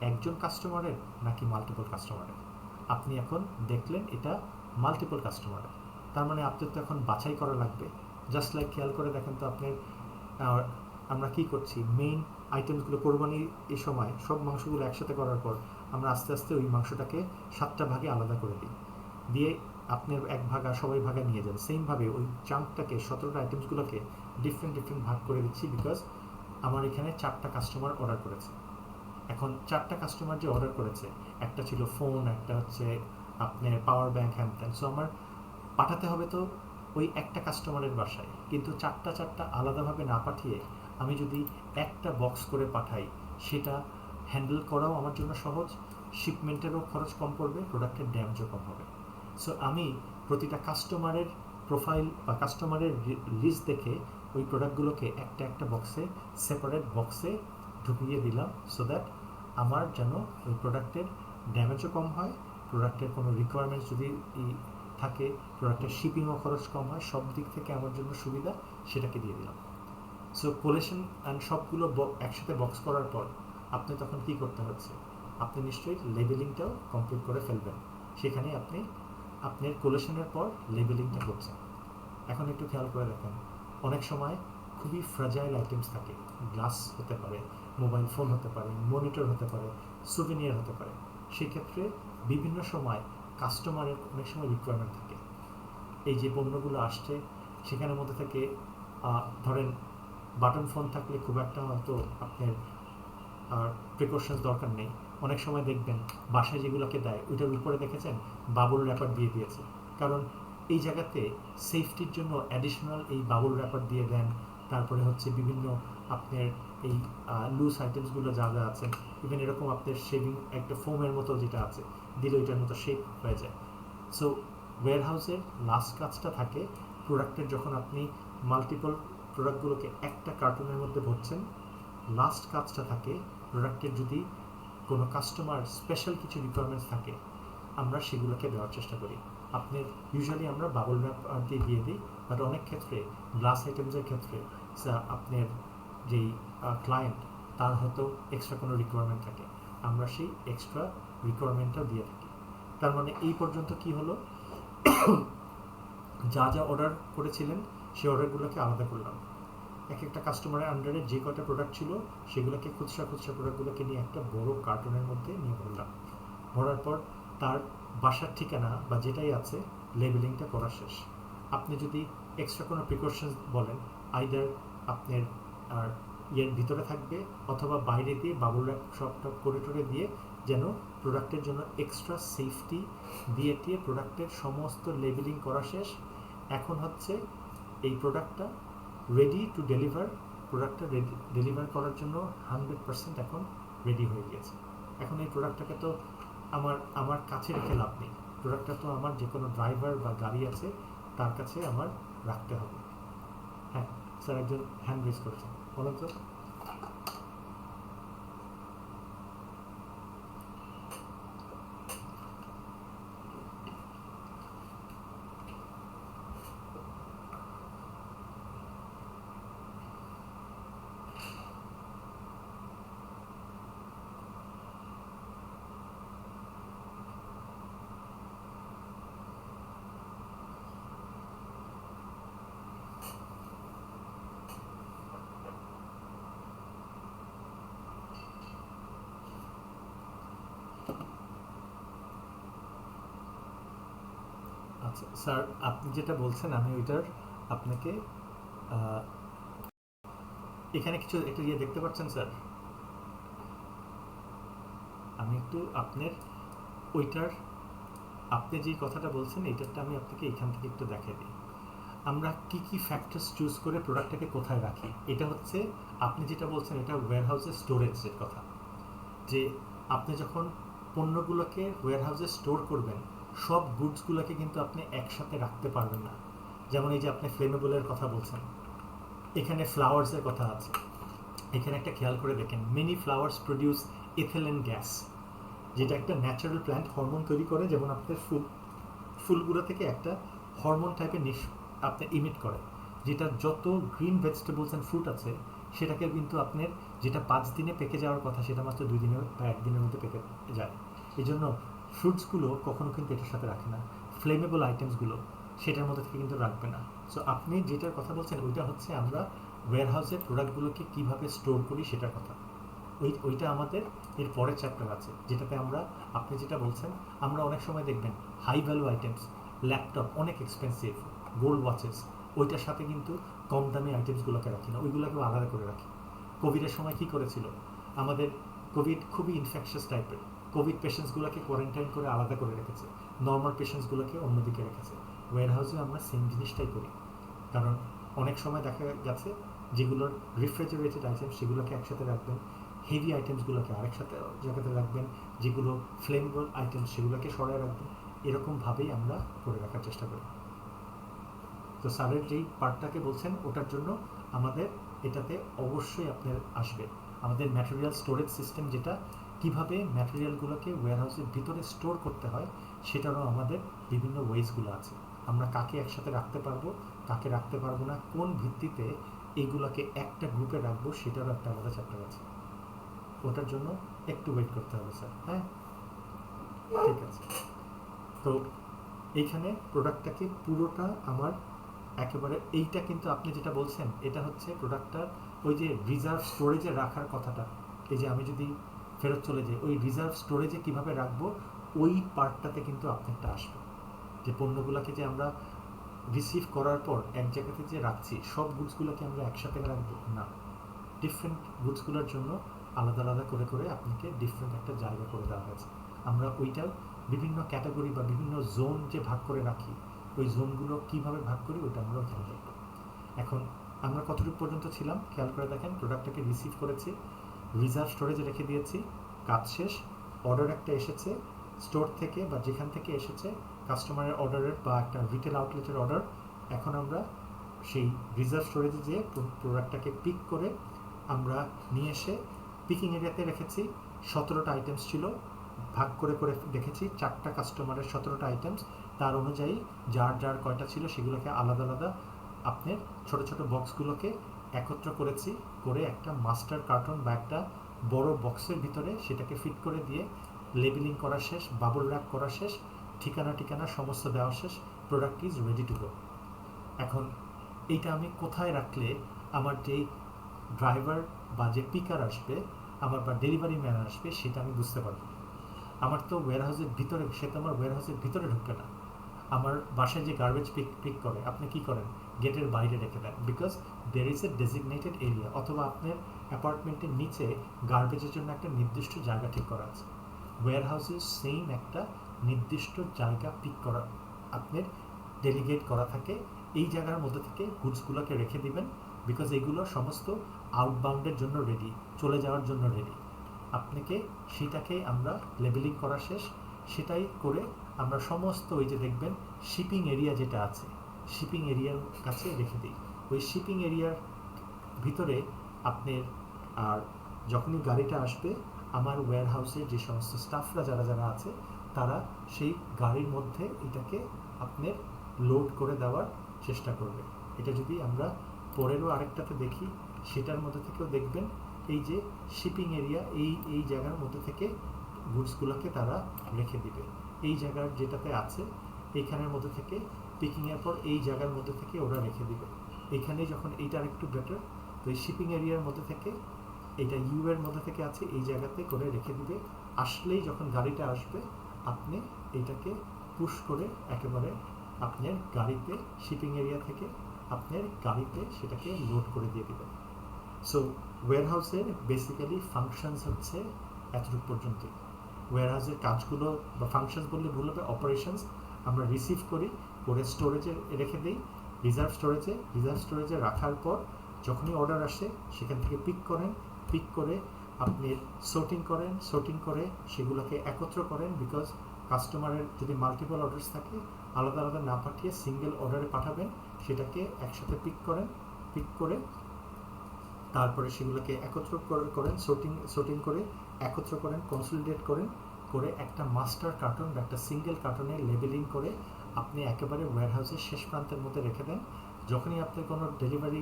একজন কাস্টমারের নাকি মাল্টিপল কাস্টমারের। আপনি এখন দেখলেন এটা মাল্টিপল কাস্টমারের, তার মানে আপনার তো এখন বাছাই করা লাগবে। জাস্ট লাইক খেয়াল করে দেখেন তো আপনার আমরা কি করছি, মেইন আইটেমসগুলো কোরবানির এই সময় সব মাংসগুলো একসাথে করার পর আমরা আস্তে আস্তে ওই মাংসটাকে 7টা ভাগে আলাদা করে দিই, দিয়ে আপনার এক ভাগা সবাই ভাগে নিয়ে যান। সেমভাবে ওই চাঙ্কটাকে 17টা আইটেমসগুলোকে ডিফারেন্ট ভাগ করে দিচ্ছি, বিকজ আমার এখানে 4টা কাস্টমার অর্ডার করেছে। এখন 4টা কাস্টমার যে অর্ডার করেছে, একটা ছিল ফোন, একটা হচ্ছে আপনার পাওয়ার ব্যাংক, হ্যান ত্যান, সো আমার পাঠাতে হবে তো ওই একটা কাস্টমারের বাসায়, কিন্তু 4টা আলাদাভাবে না পাঠিয়ে আমি যদি একটা বক্স করে পাঠাই সেটা হ্যান্ডেল করাও আমার জন্য সহজ, শিপমেন্টেরও খরচ কম পড়বে, প্রোডাক্টের ড্যামেজও কম হবে। সো আমি প্রতিটা কাস্টমারের প্রোফাইল বা কাস্টমারের লিস্ট দেখে ওই প্রোডাক্টগুলোকে একটা বক্সে সেপারেট বক্সে ঢুকিয়ে দিলাম, সো দ্যাট আমার যেন ওই প্রোডাক্টের ড্যামেজও কম হয়, প্রোডাক্টের কোনো রিকোয়ারমেন্টস যদি থাকে, প্রোডাক্টের শিপিংও খরচ কম হয়, সব দিক থেকে আমার জন্য সুবিধা, সেটাকে দিয়ে দিলাম। সো কোলেশন অ্যান্ড সবগুলো একসাথে বক্স করার পর আপনি তখন কি করতে হচ্ছে, আপনি নিশ্চয়ই লেবেলিংটাও কমপ্লিট করে ফেলবেন। সেখানে আপনি আপনার কোলেশনের পর লেবেলিংটা করছেন। এখন একটু খেয়াল করে দেখেন, অনেক সময় খুবই ফ্র্যাজাইল আইটেমস থাকে, গ্লাস হতে পারে, মোবাইল ফোন হতে পারে, মনিটর হতে পারে, সুভিনিয়ার হতে পারে। সেক্ষেত্রে বিভিন্ন সময় কাস্টমারের অনেক সময় রিকোয়ারমেন্ট থাকে, এই যে পণ্যগুলো আসছে সেখানের মধ্যে থেকে ধরেন বাটন ফোন থাকলে খুব একটা হয়তো আপনার প্রিকশনস দরকার নেই। অনেক সময় দেখবেন বাসায় যেগুলোকে দেয় ওইটার উপরে দেখেছেন বাবল র্যাপার দিয়ে দিয়েছে, কারণ এই জায়গাতে সেফটির জন্য অ্যাডিশনাল এই বাবল র্যাপার দিয়ে দেন। তারপরে হচ্ছে বিভিন্ন আপনার এই লুজ আইটেমসগুলো যা আছে, ইভেন এরকম আপনার শেভিং একটা ফোমের মতো যেটা আছে দিলে ওইটার মতো শেপ হয়ে যায়। সো ওয়্যারহাউসের লাস্ট কাজটা থাকে প্রোডাক্টের, যখন আপনি মাল্টিপল প্রোডাক্টগুলোকে একটা কার্টুনের মধ্যে ভরছেন, লাস্ট কাজটা থাকে প্রোডাক্টের যদি কোনো কাস্টমার স্পেশাল কিছু রিকোয়ারমেন্টস থাকে আমরা সেগুলোকে দেওয়ার চেষ্টা করি। আপনার ইউজুয়ালি আমরা বাবল র্যাপ দিয়ে দিই, বাট অনেক ক্ষেত্রে গ্লাস আইটেমসের ক্ষেত্রে আপনার যেই ক্লায়েন্ট তার হয়তো এক্সট্রা কোনো রিকোয়ারমেন্ট থাকে, আমরা সেই এক্সট্রা রিকোয়ারমেন্টটাও দিয়ে থাকি। তার মানে এই পর্যন্ত কি হলো, যা অর্ডার করেছিলেন সেই অর্ডারগুলোকে আলাদা করলাম, একটা কাস্টমারের আন্ডারে যে কটা প্রোডাক্ট ছিল সেগুলোকে খুচরা প্রোডাক্টগুলোকে নিয়ে একটা বড় কার্টুনের মধ্যে নিয়ে ভরলাম। ভরার পর তার বাসার ঠিকানা বা যেটাই আছে লেবেলিংটা করা শেষ। আপনি যদি এক্সট্রা কোনো প্রিকশনস বলেন, আইদার আপনার ইয়ের ভিতরে থাকবে অথবা বাইরে দিয়ে বাবল র্যাপ সবটা করে দিয়ে, যেন প্রোডাক্টের জন্য এক্সট্রা সেফটি দিয়ে প্রোডাক্টের সমস্ত লেবেলিং করা শেষ। এখন হচ্ছে এই প্রোডাক্টটা রেডি টু ডেলিভার, প্রোডাক্টটা ডেলিভার করার জন্য 100% এখন রেডি হয়ে গিয়েছে। এখন এই প্রোডাক্টটাকে তো আমার কাছে রেখে লাভ নেই, প্রোডাক্টটা তো আমার যে কোনো ড্রাইভার বা গাড়ি আছে তার কাছে আমার রাখতে হবে। হ্যাঁ স্যার, একজন হ্যান্ড রেজ করছেন, বলেন তো। আচ্ছা স্যার, আপনি যেটা বলছেন আমি ওইটার আপনাকে এখানে কিছু একটা ইয়ে দেখতে পাচ্ছেন স্যার, আমি একটু আপনার ওইটার, আপনি যেই কথাটা বলছেন এইটারটা আমি আপনাকে এখান থেকে একটু দেখাই দিই। আমরা কি কি ফ্যাক্টরস চুজ করে প্রোডাক্টটাকে কোথায় রাখি, এটা হচ্ছে আপনি যেটা বলছেন এটা ওয়্যারহাউসে স্টোরেজের কথা। যে আপনি যখন পণ্যগুলোকে ওয়্যারহাউসে স্টোর করবেন, সব গুডসগুলোকে কিন্তু আপনি একসাথে রাখতে পারবেন না। যেমন এই যে আপনি ফ্লেমেবলের কথা বলছেন, এখানে ফ্লাওয়ার্সের কথা আছে। এখানে একটা খেয়াল করে দেখেন, many flowers produce ethylene gas, যেটা একটা ন্যাচারাল প্ল্যান্ট হরমোন তৈরি করে। যেমন আপনার ফুলগুলো থেকে একটা হরমোন টাইপের আপনার ইমিট করে, যেটা যত গ্রিন ভেজিটেবলস অ্যান্ড ফ্রুট আছে সেটাকে কিন্তু আপনার যেটা 5 দিনে পেকে যাওয়ার কথা সেটা মাত্র 2 দিনে বা 1 দিনের মধ্যে পেকে যায়। এই জন্য ফ্রুটসগুলো কখনো কিন্তু এটার সাথে রাখে না। ফ্লেমেবল আইটেমসগুলো সেটার মধ্যে থেকে কিন্তু রাখবে না। সো আপনি যেটার কথা বলছেন ওইটা হচ্ছে আমরা ওয়্যারহাউসের প্রোডাক্টগুলোকে কীভাবে স্টোর করি সেটার কথা। ওইটা আমাদের এর পরের চ্যাপ্টার আছে, যেটাতে আমরা, আপনি যেটা বলছেন, আমরা অনেক সময় দেখবেন হাই ভ্যালু আইটেমস, ল্যাপটপ অনেক এক্সপেন্সিভ, গোল্ড ওয়াচেস, ওইটার সাথে কিন্তু কম দামি আইটেমসগুলোকে রাখি না, ওইগুলোকেও আলাদা করে রাখি। কোভিডের সময় কী করেছিল, আমাদের কোভিড খুবই ইনফেকশাস টাইপের, কোভিড পেশেন্টসগুলোকে কোয়ারেন্টাইন করে আলাদা করে রেখেছে, নর্মাল পেশেন্টসগুলোকে অন্যদিকে রেখেছে। ওয়্যারহাউসেও আমরা সেম জিনিসটাই করি, কারণ অনেক সময় দেখা গেছে যেগুলোর রেফ্রিজারেটেড আইটেম সেগুলোকে একসাথে রাখবেন, হেভি আইটেমসগুলোকে আরেক সাথে জায়গাতে রাখবেন, যেগুলো ফ্লেমেবল আইটেম সেগুলোকে সরায় রাখবেন। এরকমভাবেই আমরা করে রাখার চেষ্টা করি। তো স্যারের যেই পার্টটাকে বলছেন ওটার জন্য আমাদের এটাতে অবশ্যই আপনার আসবে আমাদের ম্যাটেরিয়াল স্টোরেজ সিস্টেম, যেটা কিভাবে ম্যাটেরিয়ালগুলোকে ওয়্যারহাউসের ভিতরে স্টোর করতে হয় সেটারও আমাদের বিভিন্ন ওয়েজগুলো আছে। আমরা কাকে একসাথে রাখতে পারবো, কাকে রাখতে পারবো না, কোন ভিত্তিতে এইগুলোকে একটা গ্রুপে রাখবো সেটারও একটা আলাদা চ্যাপ্টার আছে। ওটার জন্য একটু ওয়েট করতে হবে স্যার। হ্যাঁ, ঠিক আছে। তো এইখানে প্রোডাক্টটাকে পুরোটা আমার একেবারে, এইটা কিন্তু আপনি যেটা বলছেন এটা হচ্ছে প্রোডাক্টটার ওই যে রিজার্ভ স্টোরেজে রাখার কথাটা। এই যে আমি যদি ফেরত চলে যাই, ওই রিজার্ভ স্টোরেজে কীভাবে রাখবো ওই পার্টটাতে কিন্তু আপনারটা আসবে। যে পণ্যগুলোকে যে আমরা রিসিভ করার পর এক জায়গাতে যে রাখছি, সব গুডসগুলোকে আমরা একসাথে রাখবো না, ডিফারেন্ট গুডসগুলোর জন্য আলাদা আলাদা করে করে আপনাকে ডিফারেন্ট একটা জায়গা করে দেওয়া হয়েছে। আমরা ওইটাও বিভিন্ন ক্যাটাগরি বা বিভিন্ন জোন যে ভাগ করে রাখি, ওই জোনগুলো কীভাবে ভাগ করি ওইটা আমরা ওখানে দেখব। এখন আমরা কতটুকু পর্যন্ত ছিলাম খেয়াল করে দেখেন, প্রোডাক্টটাকে রিসিভ করেছি, রিজার্ভ স্টোরেজে রেখে দিয়েছি, কাজ শেষ, অর্ডার একটা এসেছে স্টোর থেকে বা যেখান থেকে এসেছে, কাস্টমারের অর্ডারের বা একটা রিটেল আউটলেটের অর্ডার। এখন আমরা সেই রিজার্ভ স্টোরেজে যেয়ে প্রোডাক্টটাকে পিক করে আমরা নিয়ে এসে পিকিং এরিয়াতে রেখেছি। 17টা আইটেমস ছিল, ভাগ করে করে দেখেছি, 4টা কাস্টমারের 17টা আইটেমস, তার অনুযায়ী যার যার কয়টা ছিল সেগুলোকে আলাদা আলাদা আপনার ছোট ছোট বক্সগুলোকে একত্র করেছি, করে একটা মাস্টার কার্টন বা একটা বড় বক্সের ভিতরে সেটাকে ফিট করে দিয়ে লেবেলিং করা শেষ, বাবল র্যাপ করা শেষ, ঠিকানা সমস্ত দেওয়া শেষ, product is ready to go. এখন এইটা আমি কোথায় রাখলে আমার যে ড্রাইভার বা যে পিকার আসবে আমার বা ডেলিভারি ম্যান আসবে সেটা আমি বুঝতে পারবো। আমার তো ওয়্যারহাউসের ভিতরে, সে তো আমার ওয়্যারহাউসের ভিতরে ঢুকবে না। আমার বাসায় যে গার্বেজ পিক করে আপনি কি করেন, গেটের বাইরে রেখে দেন, because there is a designated area, অথবা আপনার অ্যাপার্টমেন্টের নিচে গার্বেজের জন্য একটা নির্দিষ্ট জায়গা ঠিক করা আছে। ওয়্যারহাউসের সেম একটা নির্দিষ্ট জায়গা পিক করা আপনার ডেলিগেট করা থাকে, এই জায়গার মধ্যে থেকে গুডসগুলোকে রেখে দিবেন, বিকজ এগুলো সমস্ত আউটবাউন্ডের জন্য রেডি, চলে যাওয়ার জন্য রেডি। আপনাকে সেটাকে আমরা লেবেলিং করা শেষ, সেটাই করে আমরা সমস্ত ওই যে দেখবেন শিপিং এরিয়া যেটা আছে, শিপিং এরিয়ার কাছে রেখে দিই। ওই শিপিং এরিয়ার ভিতরে আপনার, আর যখনই গাড়িটা আসবে আমার ওয়্যারহাউসে যে সমস্ত স্টাফরা যারা যারা আছে তারা সেই গাড়ির মধ্যে এটাকে আপনার লোড করে দেওয়ার চেষ্টা করবে। এটা যদি আমরা পরেরও আরেকটাতে দেখি, সেটার মধ্যে থেকেও দেখবেন এই যে শিপিং এরিয়া, এই জায়গার মধ্যে থেকে গুডসগুলোকে তারা রেখে দিবে। এই জায়গার যেটাতে আছে এইখানের মধ্যে থেকে পিকিংয়ের পর এই জায়গার মধ্যে থেকে ওরা রেখে দিবে। এখানে যখন এইটার একটু বেটার, তো এই শিপিং এরিয়ার মধ্যে থেকে এইটা ইউ এর মধ্যে থেকে আছে, এই জায়গাতে করে রেখে দিবে। আসলেই যখন গাড়িটা আসবে আপনি এইটাকে পুশ করে একেবারে আপনার গাড়িতে শিপিং এরিয়া থেকে আপনার গাড়িতে সেটাকে লোড করে দিয়ে দেবেন। সো ওয়্যারহাউসের বেসিক্যালি ফাংশনস হচ্ছে এতটুকু পর্যন্তই। ওয়্যারহাউসের কাজগুলো বা ফাংশনস বললে ভুল হবে, অপারেশনস আমরা রিসিভ করি, করে স্টোরেজে রেখে দিই, রিজার্ভ স্টোরেজে রাখার পর যখনই অর্ডার আসে সেখান থেকে পিক করে আপনি sorting করে সেগুলোকে একত্র করেন, বিকজ কাস্টমারের যদি মাল্টিপল অর্ডারস থাকে আলাদা আলাদা না পাঠিয়ে সিঙ্গেল অর্ডারে পাঠাবেন, সেটাকে একসাথে পিক করে তারপরে সেগুলোকে একত্র করেন, sorting করে একত্র করেন, কনসলিডেট করে একটা মাস্টার কার্টন বা একটা সিঙ্গেল কার্টনে লেবেলিং করে আপনি একেবারে ওয়্যারহাউসের শেষ প্রান্তের মধ্যে রেখে দেন। যখনই আপনার কোনো ডেলিভারি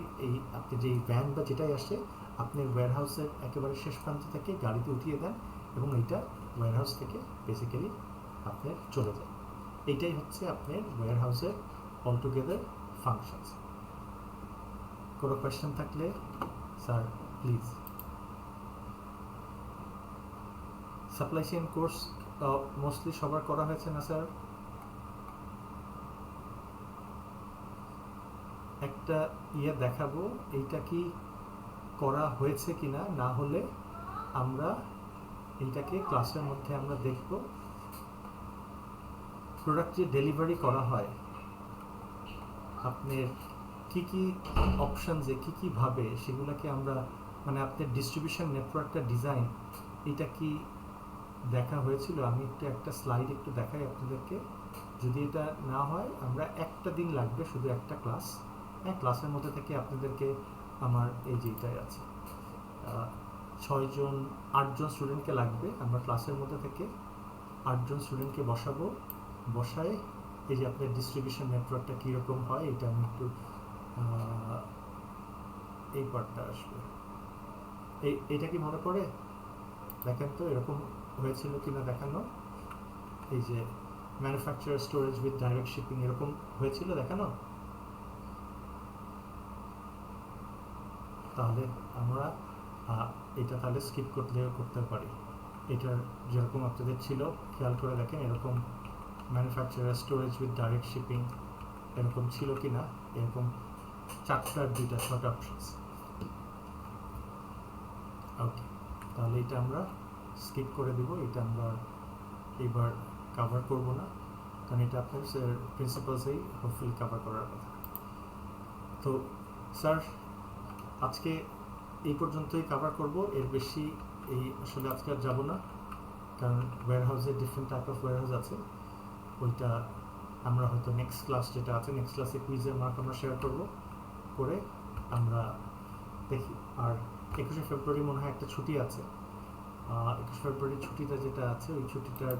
আপনি যেই ভ্যান বা যেটাই আসে আপনি ওয়্যারহাউসের একেবারে শেষ প্রান্ত থেকে গাড়িতে উঠিয়ে দেন এবং এইটা ওয়্যারহাউস থেকে বেসিক্যালি আপনার চলে যায়। এইটাই হচ্ছে আপনার ওয়্যারহাউসের অলটুগেদার ফাংশনস। কোনো কোয়েশ্চেন থাকলে sir please. Supply chain course mostly সবার করা হয়েছে না স্যার? একটা দেখাবো, এইটা কি করা হয়েছে কিনা, না হলে আমরা এইটাকে ক্লাসের মধ্যে আমরা দেখব। প্রোডাক্ট যে ডেলিভারি করা হয় আপনার কি কি অপশনসে কি ভাবে সেগুলোকে আমরা মানে আপনার ডিস্ট্রিবিউশন নেটওয়ার্কটা ডিজাইন এটা কি দেখা হয়েছিল? আমি একটা স্লাইড একটু দেখাই আপনাদেরকে। যদি এটা না হয় আমরা একটা দিন লাগবে, শুধু একটা ক্লাসের মধ্যে থেকে আপনাদেরকে আমার এই যেটাই আছে 8জন স্টুডেন্টকে লাগবে। আমরা ক্লাসের মধ্যে থেকে 8জন স্টুডেন্টকে বসায় এই যে আপনার ডিস্ট্রিবিউশন নেটওয়ার্কটা কীরকম হয় এটা আমি একটু এই পার্টটা আসবে। এইটা কি মনে পড়ে? দেখেন তো এরকম হয়েছিল কিনা দেখানো। এই যে manufacturer storage with direct shipping এরকম হয়েছিল দেখানো। তাহলে আমরা এটা তাহলে স্কিপ করতে পারি। এটার যেরকম আপনাদের ছিল খেয়াল করে দেখেন, এরকম manufacturer storage with direct shipping এরকম ছিল কি না, এরকম 4টা 6টা অপশনস। ওকে, তাহলে এটা আমরা স্কিপ করে দিব, এটা আমরা এবার কভার করব না, কারণ এটা আপনার প্রিন্সিপালসেই হোপফুলি কভার করার কথা। তো স্যার আজকে এই পর্যন্তই কভার করব, এর বেশি আসলে আজকে আর যাবো না, কারণ ওয়্যারহাউসের ডিফারেন্ট টাইপ অফ ওয়্যারহাউস আছে। ওইটা আমরা হয়তো নেক্সট ক্লাসে কুইজের মার্ক আমরা শেয়ার করে আমরা দেখি। আর 21শে ফেব্রুয়ারি মনে হয় একটা ছুটি আছে। 21শে ফেব্রুয়ারি ছুটিটা যেটা আছে ওই ছুটিটার